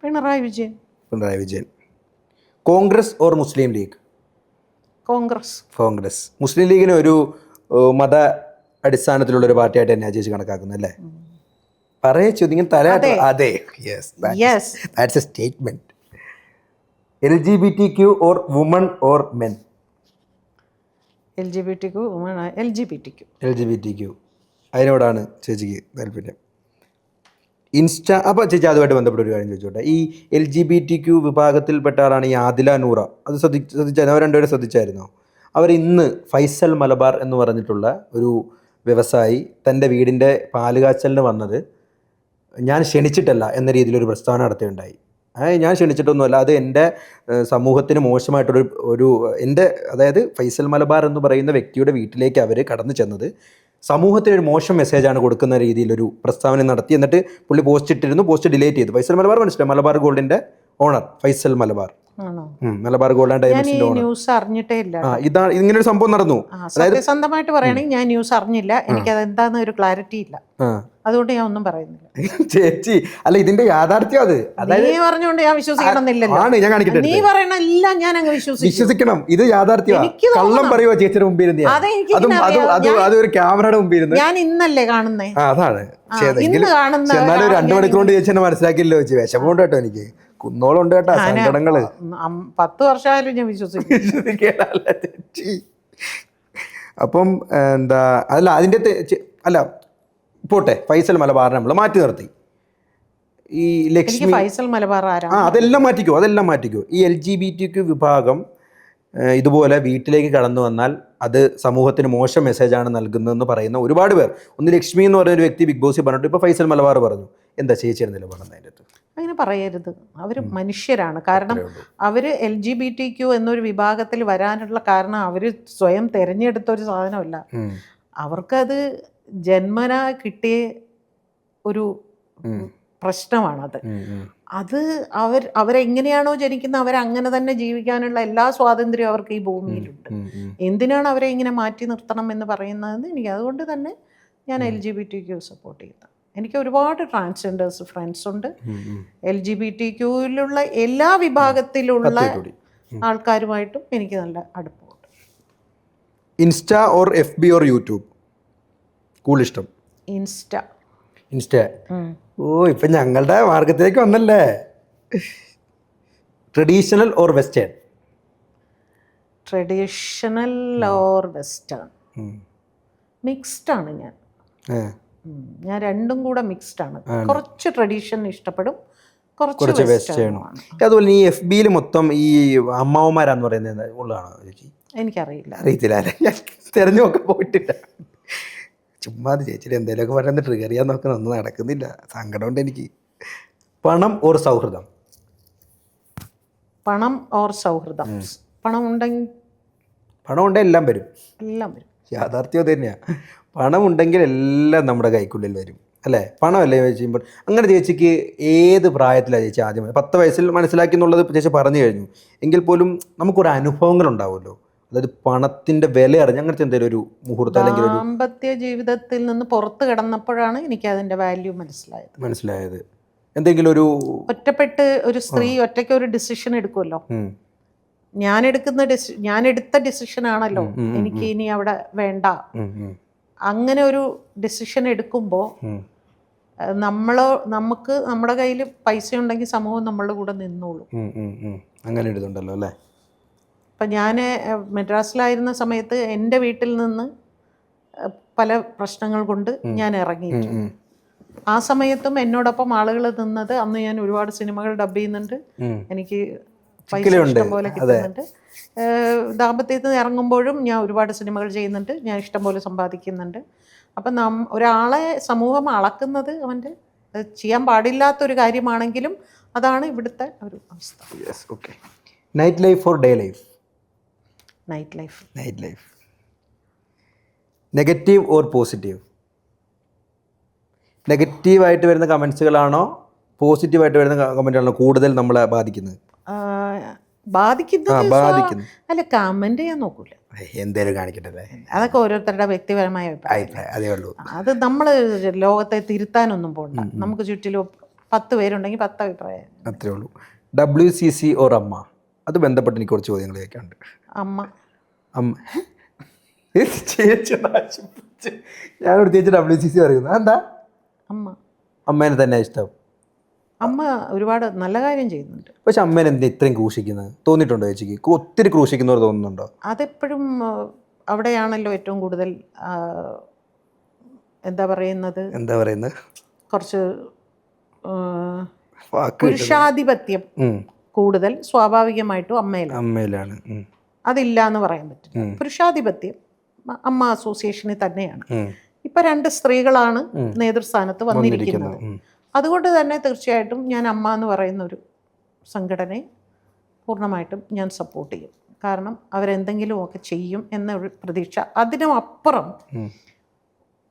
Pinarayi Vijayan. Congress or Muslim League? Congress. Muslim ലീഗിനെ ഒരു മത അടിസ്ഥാനത്തിലുള്ള ഒരു പാർട്ടിയായിട്ട് തന്നെ ചേച്ചി കണക്കാക്കുന്നു അല്ലേ? പറയേ ചോദ്യം തല. അതെ, that's A statement. LGBTQ or woman or men? LGBTQ. അതിനോടാണ് ചേച്ചിക്ക് താല്പര്യം. അപ്പോൾ ചേച്ചി അതുമായിട്ട് ബന്ധപ്പെട്ട ഒരു കാര്യം ചോദിച്ചോട്ടെ. ഈ LGBTQ വിഭാഗത്തിൽപ്പെട്ട ആളാണ് ഈ ആദില നൂറ. അത് ശ്രദ്ധിച്ചാൽ അവർ 2 പേരെ ശ്രദ്ധിച്ചായിരുന്നോ? അവർ ഇന്ന് ഫൈസൽ മലബാർ എന്ന് പറഞ്ഞിട്ടുള്ള ഒരു വ്യവസായി തൻ്റെ വീടിൻ്റെ പാലുകാച്ചലിന് വന്നത് ഞാൻ ക്ഷണിച്ചിട്ടല്ല എന്ന രീതിയിലൊരു പ്രസ്താവന നടത്തുകയുണ്ടായി. ഞാൻ ക്ഷണിച്ചിട്ടൊന്നുമല്ല, അത് എൻ്റെ സമൂഹത്തിന് മോശമായിട്ടുള്ള എൻ്റെ അതായത് ഫൈസൽ മലബാർ എന്ന് പറയുന്ന വ്യക്തിയുടെ വീട്ടിലേക്ക് അവർ കടന്നു ചെന്നത് സമൂഹത്തിനൊരു മോശം മെസ്സേജാണ് കൊടുക്കുന്ന രീതിയിലൊരു പ്രസ്താവന നടത്തി. എന്നിട്ട് പുള്ളി പോസ്റ്റ് ഡിലീറ്റ് ചെയ്തു. ഫൈസൽ മലബാർ മനസ്സിലായി? മലബാർ ഗോൾഡിൻ്റെ owner Faisal Malabar. Malabar gold and ഡയമണ്ട്സിന്റെ ഓണർ. ഇതാണ് ഇങ്ങനൊരു സംഭവം നടന്നു. സത്യസന്ധമായിട്ട് പറയുകയാണെങ്കിൽ ഞാൻ ന്യൂസ് അറിഞ്ഞില്ല. എനിക്ക് അതെന്താന്ന് ഒരു ക്ലാരിറ്റി ഇല്ല, അതുകൊണ്ട് ഞാൻ ഒന്നും പറയുന്നില്ല. ചേച്ചി അല്ല, ഇതിന്റെ യാഥാർത്ഥ്യം അത്. നീ പറഞ്ഞുകൊണ്ട് ഞാൻ വിശ്വസിക്കണമെന്നില്ലല്ലോ. ഞാൻ കാണിക്കട്ടെ. നീ പറയണ എല്ലാം ഞാൻ അങ്ങ് വിശ്വസിക്കണം. ഇത് യാഥാർത്ഥ്യം. കള്ളം പറയുവോ ചേച്ചിയുടെ മുമ്പിൽ ഇരുന്ന്? അതൊരു ക്യാമറയുടെ മുമ്പിൽ ഇരുന്ന്. ഞാൻ ഇന്നല്ലേ കാണുന്നേ. അതാണ്. എന്നാലും 2 മണിക്കൂർ കൊണ്ട് ചേച്ചി എന്നെ മനസ്സിലാക്കിയല്ലോ ചേച്ചി. വിഷമമുണ്ട് കേട്ടോ എനിക്ക്. കുന്നോളം ഉണ്ട് കേട്ടോ സങ്കടങ്ങള്. 10 വർഷമായാലും ഞാൻ വിശ്വസിക്കില്ല ചേച്ചി. അപ്പം എന്താ അതല്ല അതിൻ്റെ അല്ല പോട്ടെ. ഫൈസൽ മലബാറിനെ നമ്മൾ മാറ്റി നിർത്തി. ഈ ലക്ഷ്മി ഫൈസൽ മലബാർ അതെല്ലാം മാറ്റിക്കോ. ഈ LGBTQ വിഭാഗം ഇതുപോലെ വീട്ടിലേക്ക് കടന്നു വന്നാൽ അത് സമൂഹത്തിന് മോശം മെസ്സേജാണ് നൽകുന്നതെന്ന് പറയുന്ന ഒരുപാട് പേർ. ഒന്ന് ലക്ഷ്മി എന്ന് പറയുന്ന ഒരു വ്യക്തി ബിഗ് ബോസിൽ പറഞ്ഞിട്ട് ഇപ്പോൾ ഫൈസൽ മലബാർ പറഞ്ഞു. എന്താ ചേച്ചിയുടെ നിലപാട് അതിൻ്റെ? അങ്ങനെ പറയരുത്. അവർ മനുഷ്യരാണ്. കാരണം അവർ LGBTQ എന്നൊരു വിഭാഗത്തിൽ വരാനുള്ള കാരണം അവർ സ്വയം തിരഞ്ഞെടുത്തൊരു സാധനമല്ല. അവർക്കത് ജന്മനാ കിട്ടിയ ഒരു പ്രശ്നമാണത്. അത് അവരെങ്ങനെയാണോ ജനിക്കുന്നത് അവരങ്ങനെ തന്നെ ജീവിക്കാനുള്ള എല്ലാ സ്വാതന്ത്ര്യവും അവർക്ക് ഈ ഭൂമിയിലുണ്ട്. എന്തിനാണ് അവരെ ഇങ്ങനെ മാറ്റി നിർത്തണം എന്ന് പറയുന്നതെന്ന് എനിക്ക് അതുകൊണ്ട് തന്നെ ഞാൻ LGBTQ സപ്പോർട്ട് ചെയ്യുന്നത്. എനിക്ക് ഒരുപാട് ട്രാൻസ്ജെൻഡേഴ്സ് ഫ്രണ്ട്സ് ഉണ്ട്. LGBTQയിലുള്ള എല്ലാ വിഭാഗത്തിലുള്ള ആൾക്കാരുമായിട്ടും എനിക്ക് നല്ല അടുപ്പമുണ്ട്. Insta or FB or YouTube കൂടുതൽ ഇഷ്ടം? ഇൻസ്റ്റ. ഓ, ഇപ്പൊ ഞങ്ങളുടെ മാർഗത്തിലേക്ക് വന്നല്ലേ. Traditional or western? Traditional or western? Mixed ആണ് ഞാൻ. രണ്ടും കൂടെ മിക്സ്ഡ് ആണ്. കുറച്ച് ട്രഡീഷൻ ഇഷ്ടപ്പെടും, കുറച്ച് വെസ്റ്റേൺ. അതുപോലെ ഈ FBയിൽ മൊത്തം ഈ അമ്മാവന്മാരാന്ന് പറയുന്നത് ഉള്ളതാണോ ചേച്ചി? അറിയത്തില്ല. ഞാൻ തിരഞ്ഞു നോക്കാൻ പോയിട്ടില്ല. ചുമ്മാ ചേച്ചിയുടെ എന്തെങ്കിലുമൊക്കെ പറയുന്നത് ട്രിഗർ ചെയ്യാൻ നോക്കുന്ന ഒന്നും നടക്കുന്നില്ല. സങ്കടമുണ്ട് എനിക്ക്. പണം ഓർ സൗഹൃദം? പണം ഓർ സൗഹൃദം? പണം ഉണ്ടെങ്കിൽ എല്ലാം വരും. യാഥാർത്ഥ്യം തന്നെയാണ്. പണം ഉണ്ടെങ്കിൽ എല്ലാം നമ്മുടെ കൈക്കുള്ളിൽ വരും അല്ലേ? പണമല്ലേ ചെയ്യുമ്പോൾ. അങ്ങനെ ചേച്ചിക്ക് ഏത് പ്രായത്തിലാണ് ചേച്ചി ആദ്യം 10 വയസ്സിൽ മനസ്സിലാക്കി എന്നുള്ളത് ചേച്ചി പറഞ്ഞു കഴിഞ്ഞു. എങ്കിൽ പോലും നമുക്കൊരു അനുഭവങ്ങൾ ഉണ്ടാവുമല്ലോ, അതായത് പണത്തിന്റെ വില അറിഞ്ഞ അങ്ങനത്തെ എന്തെങ്കിലും ഒരു മുഹൂർത്തം അല്ലെങ്കിൽ ഒരു ദാമ്പത്യ ജീവിതത്തിൽ നിന്ന് പുറത്ത് കിടന്നപ്പോഴാണ് എനിക്ക് അതിന്റെ വാല്യൂ മനസ്സിലായത്. എന്തെങ്കിലും ഒരു ഒറ്റപ്പെട്ട് ഒരു സ്ത്രീ ഒറ്റയ്ക്ക് ഒരു ഡിസിഷൻ എടുക്കുമല്ലോ. ഞാൻ എടുത്ത ഡിസിഷൻ ആണല്ലോ എനിക്ക് ഇനി അവിടെ വേണ്ട. അങ്ങനെ ഒരു ഡിസിഷൻ എടുക്കുമ്പോൾ നമുക്ക് നമ്മുടെ കയ്യിൽ പൈസ ഉണ്ടെങ്കിൽ സമൂഹം നമ്മളുടെ കൂടെ നിന്നോളൂ. അങ്ങനെ എഴുതുണ്ടല്ലോ അല്ലേ? ഇപ്പം ഞാൻ മദ്രാസിലായിരുന്ന സമയത്ത് എൻ്റെ വീട്ടിൽ നിന്ന് പല പ്രശ്നങ്ങൾ കൊണ്ട് ഞാൻ ഇറങ്ങിയിട്ടുണ്ട്. ആ സമയത്തും എന്നോടൊപ്പം ആളുകൾ നിന്നത്. അന്ന് ഞാൻ ഒരുപാട് സിനിമകൾ ഡബ് ചെയ്യുന്നുണ്ട്, എനിക്ക് പൈസ ഇഷ്ടം പോലെ കിട്ടുന്നുണ്ട്. ദാമ്പത്യത്തിൽ നിന്ന് ഇറങ്ങുമ്പോഴും ഞാൻ ഒരുപാട് സിനിമകൾ ചെയ്യുന്നുണ്ട്, ഞാൻ ഇഷ്ടം പോലെ സമ്പാദിക്കുന്നുണ്ട്. അപ്പം ഒരാളെ സമൂഹം അളക്കുന്നത് അവൻ്റെ ചെയ്യാൻ പാടില്ലാത്തൊരു കാര്യമാണെങ്കിലും അതാണ് ഇവിടുത്തെ ഒരു അവസ്ഥ. Night life or day life? Night life. Negative or positive? നെഗറ്റീവായിട്ട് വരുന്ന കമൻസുകളാണോ പോസിറ്റീവായിട്ട് വരുന്ന കമൻറ്റുകളാണോ കൂടുതൽ നമ്മളെ ബാധിക്കുന്നത്? അല്ല, കമന്റ് ഞാൻ നോക്കൂല, എന്തേലും കാണിക്കട്ടെ. അതൊക്കെ ഓരോരുത്തരുടെ വ്യക്തിപരമായ അഭിപ്രായം. അത് നമ്മൾ ലോകത്തെ തിരുത്താനൊന്നും പോകണ്ട. നമുക്ക് ചുറ്റിലും 10 പേരുണ്ടെങ്കിൽ 10 അഭിപ്രായം, അത്രേ ഉള്ളൂ. WCC ഓർ അമ്മ? അത് ബന്ധപ്പെട്ട് എനിക്ക് കുറച്ച് ചോദ്യങ്ങൾ ചോദിക്കാനുണ്ട്. അമ്മ. ഞാനൊരു ചേച്ചി WCC പറയുന്നത് എന്താ? അമ്മേനെ തന്നെ ഇഷ്ടം. അമ്മ ഒരുപാട് നല്ല കാര്യം ചെയ്യുന്നുണ്ട്. പക്ഷെ അമ്മേനെ എന്താ ഇത്രയും ക്രൂശിക്കുന്നത് തോന്നിയിട്ടുണ്ടോ ചേച്ചിക്ക്? ഒത്തിരി ക്രൂശിക്കുന്നവർ തോന്നുന്നുണ്ടോ? അതെപ്പോഴും അവിടെയാണല്ലോ ഏറ്റവും കൂടുതൽ എന്താ പറയുന്നത് കുറച്ച് പുരുഷാധിപത്യം കൂടുതൽ സ്വാഭാവികമായിട്ടും അമ്മയിലാണ്. അതില്ല എന്ന് പറയാൻ പറ്റില്ല. പുരുഷാധിപത്യം അമ്മ അസോസിയേഷനിൽ തന്നെയാണ്. ഇപ്പൊ 2 സ്ത്രീകളാണ് നേതൃസ്ഥാനത്ത് വന്നിരിക്കുന്നത്. അതുകൊണ്ട് തന്നെ തീർച്ചയായിട്ടും ഞാൻ അമ്മ എന്ന് പറയുന്ന ഒരു സംഘടനയെ പൂർണ്ണമായിട്ടും ഞാൻ സപ്പോർട്ട് ചെയ്യും. കാരണം അവരെന്തെങ്കിലുമൊക്കെ ചെയ്യും എന്നൊരു പ്രതീക്ഷ. അതിനും അപ്പുറം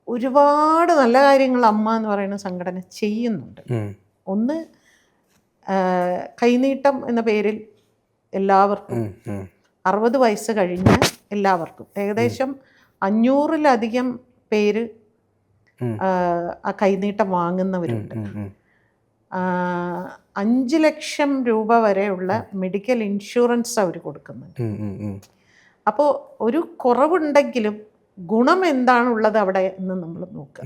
ഒരുപാട് നല്ല കാര്യങ്ങൾ അമ്മ എന്ന് പറയുന്ന സംഘടന ചെയ്യുന്നുണ്ട്. ഒന്ന്, കൈനീട്ടം എന്ന പേരിൽ എല്ലാവർക്കും 60 വയസ്സ് കഴിഞ്ഞ എല്ലാവർക്കും ഏകദേശം 500-ലധികം പേര് ആ കൈനീട്ടം വാങ്ങുന്നവരുണ്ട്. 5 ലക്ഷം രൂപ വരെയുള്ള മെഡിക്കൽ ഇൻഷുറൻസ് അവർ കൊടുക്കുന്നുണ്ട്. അപ്പോൾ ഒരു കുറവുണ്ടെങ്കിലും ഗുണം എന്താണുള്ളത് അവിടെ എന്ന് നമ്മൾ നോക്കുക.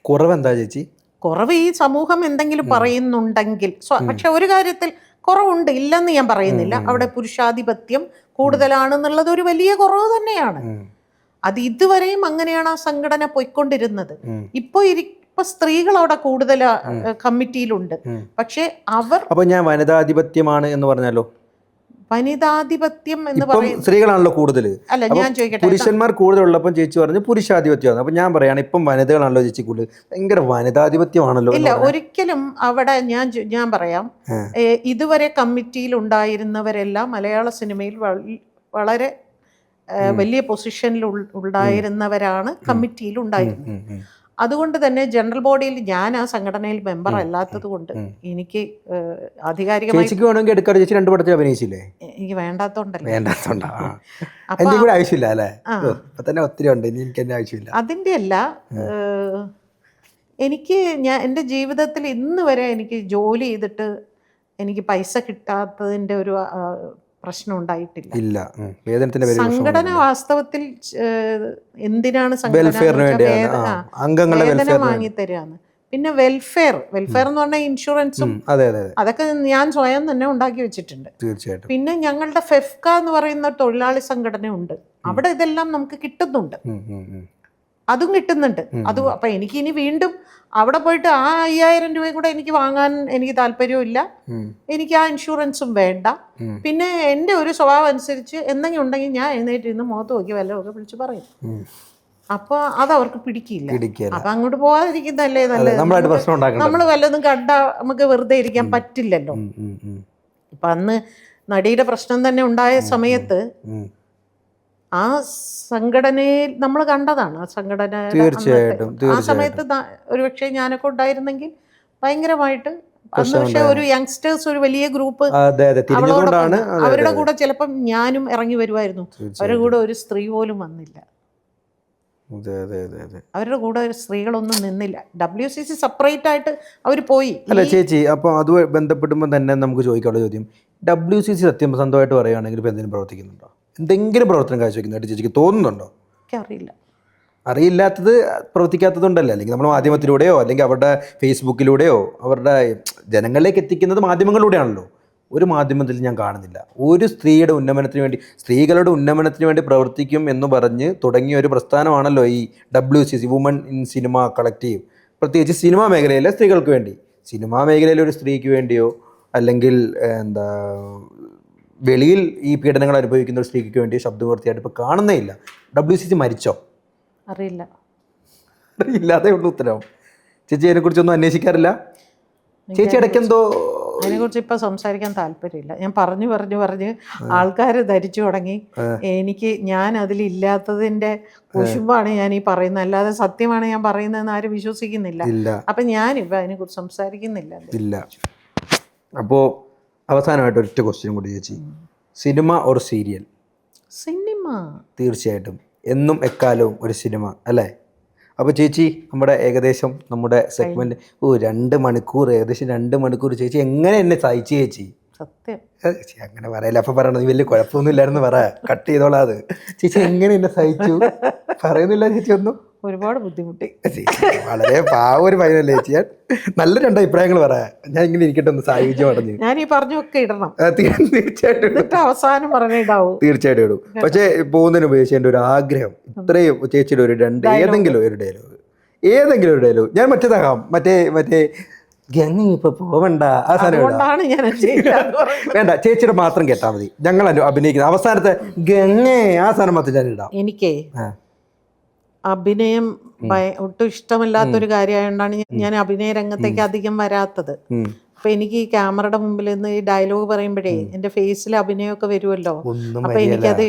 കുറവെന്താ ചേച്ചി? കുറവ് ഈ സമൂഹം എന്തെങ്കിലും പറയുന്നുണ്ടെങ്കിൽ, പക്ഷെ ഒരു കാര്യത്തിൽ കുറവുണ്ട്, ഇല്ലെന്ന് ഞാൻ പറയുന്നില്ല. അവിടെ പുരുഷാധിപത്യം കൂടുതലാണെന്നുള്ളത് ഒരു വലിയ കുറവ് തന്നെയാണ്. അത് ഇതുവരെയും അങ്ങനെയാണ് ആ സംഘടന പോയിക്കൊണ്ടിരുന്നത്. ഇപ്പൊ സ്ത്രീകൾ അവിടെ കൂടുതൽ കമ്മിറ്റിയിലുണ്ട്. പക്ഷെ അവർ അപ്പൊ ഞാൻ വനിതാധിപത്യമാണ് എന്ന് പറഞ്ഞാലോ? വനിതാധിപത്യം എന്ന് ഇപ്പം പറയുന്നത് സ്ത്രീകളാണല്ലോ കൂടുതൽ. അല്ല, ഞാൻ ചോദിക്കട്ടെ, പുരുഷന്മാർ കൂടുതലുള്ളപ്പം ചേച്ചി പറഞ്ഞു പുരുഷാധിപത്യമാണ്. അപ്പം ഞാൻ പറയാണ് ഇപ്പം വനിതകളാണല്ലോ ചേച്ചി കൂടുതൽ. ഭയങ്കര വനിതാധിപത്യമാണല്ലോ. ഇല്ല, ഒരിക്കലും അവിടെ ഞാൻ പറയാം, ഇതുവരെ കമ്മിറ്റിയിൽ ഉണ്ടായിരുന്നവരെല്ലാം മലയാള സിനിമയിൽ വളരെ വലിയ പൊസിഷനിൽ ഉണ്ടായിരുന്നവരാണ് കമ്മിറ്റിയിൽ ഉണ്ടായിരുന്നത്. അതുകൊണ്ട് തന്നെ ജനറൽ ബോഡിയിൽ ഞാൻ ആ സംഘടനയിൽ മെമ്പർ അല്ലാത്തത് കൊണ്ട് എനിക്ക് ആധികാരികമായി ചേച്ചി 2 പടത്തിൽ അഭിനയിച്ചില്ലേ? എനിക്ക് വേണ്ടാത്തോണ്ടല്ലേ. ആവശ്യമില്ല അല്ലേ? തന്നെ ഒത്തിരി ഉണ്ട്, എനിക്ക് എന്നെ ആവശ്യമില്ല. അതിൻ്റെ അല്ല, എനിക്ക് എൻ്റെ ജീവിതത്തിൽ ഇന്ന് വരെ എനിക്ക് ജോലി ചെയ്തിട്ട് എനിക്ക് പൈസ കിട്ടാത്തതിൻ്റെ ഒരു പ്രശ്നം ഉണ്ടായിട്ടില്ല. ഇല്ല, സംഘടന വാസ്തവത്തിൽ എന്തിനാണ് വേതനം വാങ്ങിത്തരാന്ന്. പിന്നെ വെൽഫെയർ എന്ന് പറഞ്ഞാൽ ഇൻഷുറൻസും അതൊക്കെ ഞാൻ സ്വയം തന്നെ ഉണ്ടാക്കി വെച്ചിട്ടുണ്ട്. തീർച്ചയായിട്ടും. പിന്നെ ഞങ്ങളുടെ ഫെഫ്ക എന്ന് പറയുന്ന തൊഴിലാളി സംഘടന ഉണ്ട്, അവിടെ ഇതെല്ലാം നമുക്ക് കിട്ടുന്നുണ്ട്, അതും കിട്ടുന്നുണ്ട്. അപ്പൊ എനിക്ക് ഇനി വീണ്ടും അവിടെ പോയിട്ട് ആ 5000 രൂപയും കൂടെ എനിക്ക് വാങ്ങാൻ എനിക്ക് താല്പര്യമില്ല. എനിക്ക് ആ ഇൻഷുറൻസും വേണ്ട. പിന്നെ എൻ്റെ ഒരു സ്വഭാവം അനുസരിച്ച് എന്തെങ്കിലും ഉണ്ടെങ്കിൽ ഞാൻ എഴുന്നേറ്റ് ഇരുന്ന് മുഖത്ത് നോക്കി വല്ലതൊക്കെ വിളിച്ച് പറയും. അപ്പൊ അത് അവർക്ക് പിടിക്കില്ല. അപ്പൊ അങ്ങോട്ട് പോകാതിരിക്കുന്നതല്ലേ നല്ലത്. നമ്മൾ വല്ലതും കണ്ട നമുക്ക് വെറുതെ ഇരിക്കാൻ പറ്റില്ലല്ലോ. ഇപ്പൊ അന്ന് നടിയുടെ പ്രശ്നം തന്നെ ഉണ്ടായ സമയത്ത് ആ സംഘടനയിൽ നമ്മൾ കണ്ടതാണ്. ആ സംഘടന ആ സമയത്ത് ഒരുപക്ഷെ ഞാനൊക്കെ ഉണ്ടായിരുന്നെങ്കിൽ ഭയങ്കരമായിട്ട് അന്ന് പക്ഷെ ഒരു യങ്സ്റ്റേഴ്സ് ഒരു വലിയ ഗ്രൂപ്പ് അവരുടെ കൂടെ ചിലപ്പം ഞാനും ഇറങ്ങി വരുമായിരുന്നു. അവരുടെ കൂടെ ഒരു സ്ത്രീ പോലും വന്നില്ല. അവരുടെ കൂടെ സ്ത്രീകളൊന്നും നിന്നില്ല. WCC സെപ്പറേറ്റ് ആയിട്ട് അവർ പോയി. അല്ല ചേച്ചി, അപ്പോൾ അത് ബന്ധപ്പെടുമ്പോൾ തന്നെ നമുക്ക് ചോദിക്കാനുള്ള ചോദ്യം, WCC സത്യസന്ധമായിട്ട് പറയുകയാണെങ്കിൽ ഇപ്പോൾ എന്തെങ്കിലും പ്രവർത്തിക്കുന്നുണ്ടോ? എന്തെങ്കിലും പ്രവർത്തനം കാഴ്ചവെക്കുന്നതായിട്ട് ചേച്ചിക്ക് തോന്നുന്നുണ്ടോ? അറിയില്ല. അറിയില്ലാത്തത് പ്രവർത്തിക്കാത്തതുകൊണ്ടല്ലേ? അല്ലെങ്കിൽ നമ്മൾ മാധ്യമത്തിലൂടെയോ അല്ലെങ്കിൽ അവരുടെ ഫേസ്ബുക്കിലൂടെയോ അവരുടെ ജനങ്ങളിലേക്ക് എത്തിക്കുന്നത് മാധ്യമങ്ങളിലൂടെയാണല്ലോ. ഒരു മാധ്യമത്തിൽ ഞാൻ കാണുന്നില്ല. ഒരു സ്ത്രീയുടെ ഉന്നമനത്തിന് വേണ്ടി, സ്ത്രീകളുടെ ഉന്നമനത്തിന് വേണ്ടി പ്രവർത്തിക്കും എന്ന് പറഞ്ഞ് തുടങ്ങിയ ഒരു പ്രസ്ഥാനമാണല്ലോ ഈ WCC, woman in cinema collective. പ്രത്യേകിച്ച് സിനിമാ മേഖലയിലെ സ്ത്രീകൾക്ക് വേണ്ടി. സിനിമാ മേഖലയിലെ ഒരു സ്ത്രീക്ക് വേണ്ടിയോ അല്ലെങ്കിൽ വെളിയിൽ ഈ പീഡനങ്ങൾ അനുഭവിക്കുന്ന ഒരു സ്ത്രീക്ക് വേണ്ടിയോ ശബ്ദമുയർത്തിയായിട്ട് ഇപ്പോൾ കാണുന്നേ ഇല്ല. WCC മരിച്ചോ? അറിയില്ല. അറിയില്ലാതെ ഉള്ളൂ ഉത്തരവും. ചേച്ചി അതിനെക്കുറിച്ചൊന്നും അന്വേഷിക്കാറില്ല? ചേച്ചി ഇടയ്ക്കെന്തോ അതിനെക്കുറിച്ച് ഇപ്പം സംസാരിക്കാൻ താല്പര്യമില്ല. ഞാൻ പറഞ്ഞ് ആൾക്കാർ ധരിച്ചു തുടങ്ങി ഞാൻ അതിലില്ലാത്തതിൻ്റെ കുശുമ്പാണ് ഞാൻ ഈ പറയുന്നത്, അല്ലാതെ സത്യമാണ് ഞാൻ പറയുന്നതെന്ന് ആരും വിശ്വസിക്കുന്നില്ല. അപ്പം ഞാനിപ്പോൾ അതിനെക്കുറിച്ച് സംസാരിക്കുന്നില്ല. ഇല്ല. അപ്പോൾ അവസാനമായിട്ട് ഒറ്റ ക്വസ്റ്റ്യൻ കൂടി ചേച്ചി, സിനിമ ഓർ സീരിയൽ? സിനിമ തീർച്ചയായിട്ടും, എന്നും എക്കാലവും ഒരു സിനിമ അല്ലേ? അപ്പോൾ ചേച്ചി ഏകദേശം നമ്മുടെ സെഗ്മെൻറ്റ് 2 മണിക്കൂർ, ഏകദേശം 2 മണിക്കൂർ ചേച്ചി എങ്ങനെ എന്നെ സഹിച്ചു ചേച്ചി? സത്യം ചേച്ചി അങ്ങനെ പറയല്ല. അപ്പം പറയണത് വലിയ കുഴപ്പമൊന്നും ഇല്ലായിരുന്നു, കട്ട് ചെയ്തോളാം അത്. ചേച്ചി എങ്ങനെ എന്നെ സഹിച്ചു പറയുന്നില്ല ചേച്ചി ഒന്നും? ഒരുപാട് ബുദ്ധിമുട്ടി. വളരെ ഒരു പയ്യനല്ലേ ചേച്ചി. ഞാൻ നല്ല 2 അഭിപ്രായങ്ങൾ പറയാം. ഞാൻ ഇങ്ങനെ ഇരിക്കട്ടെ ഒന്ന് സായുജ്യം അടഞ്ഞ്. ഞാൻ ഈ പറഞ്ഞൊക്കെ ഇടണം തീർച്ചയായിട്ടും, അവസാനം പറഞ്ഞിടാവും. തീർച്ചയായിട്ടും ഇടും. പക്ഷേ പോകുന്നതിന് മുമ്പ് ചേച്ചി എൻ്റെ ഒരു ആഗ്രഹം, ഇത്രയും ചേച്ചിയുടെ ഒരു ഏതെങ്കിലും ഒരു ഡയലോഗ് ഞാൻ മറ്റേതാകാം, മറ്റേ ഗംഗ ഇപ്പൊ പോവണ്ട ആ സാധനം വേണ്ട, ചേച്ചിയുടെ മാത്രം കേട്ടാൽ മതി. ഞങ്ങൾ അഭിനയിക്കുന്ന അവസാനത്തെ ഗംഗ ആ സാധനം മാത്രം ഞാൻ ഇടാം. എനിക്ക് അഭിനയം ഒട്ടും ഇഷ്ടമല്ലാത്തൊരു കാര്യമായതുകൊണ്ടാണ് ഞാൻ അഭിനയ രംഗത്തേക്ക് അധികം വരാത്തത്. അപ്പൊ എനിക്ക് ഈ ക്യാമറയുടെ മുമ്പിൽ നിന്ന് ഈ ഡയലോഗ് പറയുമ്പോഴേ എന്റെ ഫേസിൽ അഭിനയമൊക്കെ വരുമല്ലോ. അപ്പൊ എനിക്കത്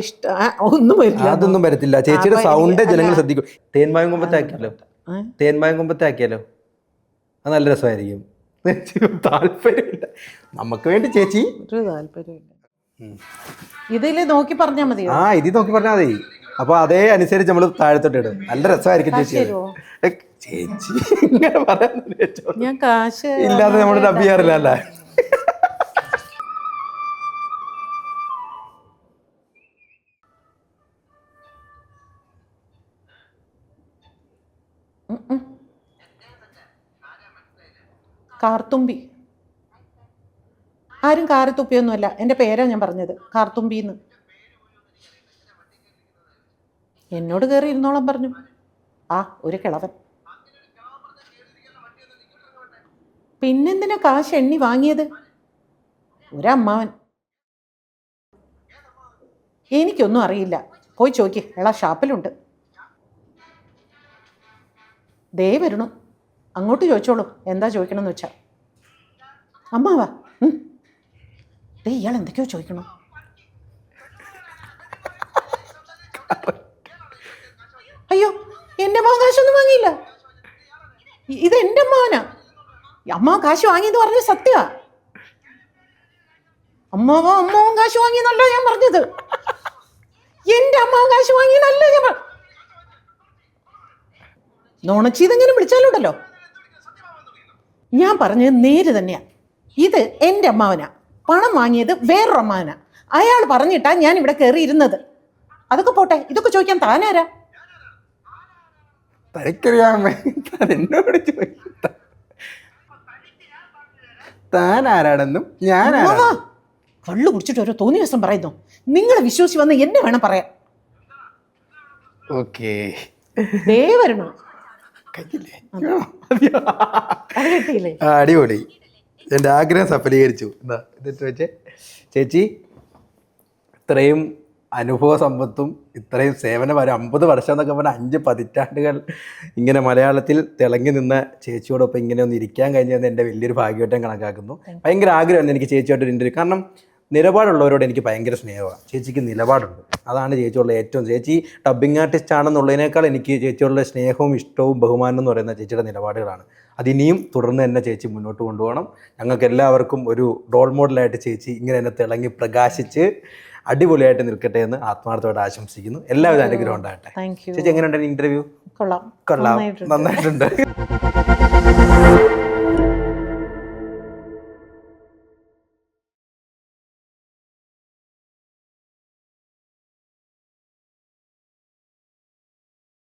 അതൊന്നും വരത്തില്ല. ചേച്ചിയുടെ സൗണ്ട് ജനങ്ങൾ ശ്രദ്ധിക്കും. തേന്മായും കൊമ്പത്തെ ആക്കിയാലോ അത് നല്ല രസമായിരിക്കും. താല്പര്യമില്ല നമുക്ക് വേണ്ടി ചേച്ചി, ഒരു താല്പര്യമില്ല. ഇതില് നോക്കി പറഞ്ഞാൽ മതി. ഇതിൽ നോക്കി പറഞ്ഞാൽ മതി. അപ്പൊ അതേ അനുസരിച്ച് നമ്മൾ താഴത്തോട്ട് ഇടും. നല്ല രസമായിരിക്കും ചേച്ചി. ചേച്ചി ഇങ്ങനെ പറയാൻ ഞാൻ കാശ് ഇല്ലാതെ നമ്മുടെ ഡബ് ചെയ്യാറില്ല അല്ലേ? കാർത്തുമ്പി. ആരും കാരത്തുപ്പിയൊന്നുമല്ല, എൻ്റെ പേരാ ഞാൻ പറഞ്ഞത്, കാർത്തുമ്പിന്ന്. എന്നോട് കയറി ഇരുന്നോളം പറഞ്ഞു. ഒരു കിളവൻ. പിന്നെന്തിനാ കാശ് എണ്ണി വാങ്ങിയത്? ഒരമ്മാവൻ. എനിക്കൊന്നും അറിയില്ല. പോയി ചോദിക്ക്, എളാ ഷാപ്പിലുണ്ട്. ദേ വരണു, അങ്ങോട്ട് ചോദിച്ചോളൂ എന്താ ചോദിക്കണമെന്ന് വെച്ചാ. അമ്മാവാ, ദേ ഇയാൾ എന്തൊക്കെയോ ചോദിക്കണം. അയ്യോ, എൻ്റെ അമ്മ കാശൊന്നും വാങ്ങിയില്ല. ഇത് എൻ്റെ അമ്മാവനാ. അമ്മ കാശ് വാങ്ങിയെന്ന് പറഞ്ഞത് സത്യമാ. അമ്മാവൻ കാശ് വാങ്ങിയെന്നല്ല ഞാൻ പറഞ്ഞത്. എൻ്റെ അമ്മാവൻ കാശ് വാങ്ങിയെന്നല്ല ഞാൻ നോണച്ചീതെങ്ങനെ വിളിച്ചാലുണ്ടല്ലോ. ഞാൻ പറഞ്ഞത് നേര് തന്നെയാ. ഇത് എൻ്റെ അമ്മാവനാ. പണം വാങ്ങിയത് വേറൊരു അമ്മാവനാ. അയാൾ പറഞ്ഞിട്ടാ ഞാൻ ഇവിടെ കയറിയിരുന്നത്. അതൊക്കെ പോട്ടെ, ഇതൊക്കെ ചോദിക്കാൻ താനാരാ? തനിക്കറിയാമേ, എന്നോട് താൻ ആരാണെന്നും ഞാൻ കള്ളു കുടിച്ചിട്ട് ഓരോ തോന്നിയ ദിവസം പറയുന്നു. നിങ്ങളെ വിശ്വസിച്ച് വന്ന് എന്നെ വേണം പറയാൻ. ഓക്കേ, ദേ വരണു. അടിപൊളി, എൻ്റെ ആഗ്രഹം സഫലീകരിച്ചു. എന്താ ഇതിട്ട് വെച്ചേ ചേച്ചി, ഇത്രയും അനുഭവ സമ്പത്തും ഇത്രയും സേവനം, ഒരു 50 വർഷം എന്നൊക്കെ പറഞ്ഞാൽ 5 പതിറ്റാണ്ടുകൾ ഇങ്ങനെ മലയാളത്തിൽ തിളങ്ങി നിന്ന ചേച്ചിയോടൊപ്പം ഇങ്ങനെ ഒന്ന് ഇരിക്കാൻ കഴിഞ്ഞതെന്ന് എൻ്റെ വലിയൊരു ഭാഗ്യമായിട്ട് ഞാൻ കണക്കാക്കുന്നു. ഭയങ്കര ആഗ്രഹമായിരുന്നു എനിക്ക് ചേച്ചിയോടൊരു ഇൻ്റർവ്യൂ. കാരണം നിലപാടുള്ളവരോട് എനിക്ക് ഭയങ്കര സ്നേഹമാണ്. ചേച്ചിക്ക് നിലപാടുണ്ട്, അതാണ് ചേച്ചിയുള്ള ഏറ്റവും. ചേച്ചി ഡബ്ബിംഗ് ആർട്ടിസ്റ്റ് ആണെന്നുള്ളതിനേക്കാൾ എനിക്ക് ചേച്ചിയുള്ള സ്നേഹവും ഇഷ്ടവും ബഹുമാനം എന്ന് പറയുന്ന ചേച്ചിയുടെ നിലപാടുകളാണ്. അതിനിയും തുടർന്ന് തന്നെ ചേച്ചി മുന്നോട്ട് കൊണ്ടുപോകണം. ഞങ്ങൾക്ക് എല്ലാവർക്കും ഒരു റോൾ മോഡലായിട്ട് ചേച്ചി ഇങ്ങനെ തന്നെ തിളങ്ങി പ്രകാശിച്ച് അടിപൊളിയായിട്ട് നിൽക്കട്ടെ എന്ന് ആത്മാർത്ഥമായിട്ട് ആശംസിക്കുന്നു. എല്ലാവിധ അനുഗ്രഹം ഉണ്ടാകട്ടെ. ചേച്ചി എങ്ങനെയുണ്ടായിരുന്നു ഇൻ്റർവ്യൂ? കൊള്ളാം, നന്നായിട്ടുണ്ട്.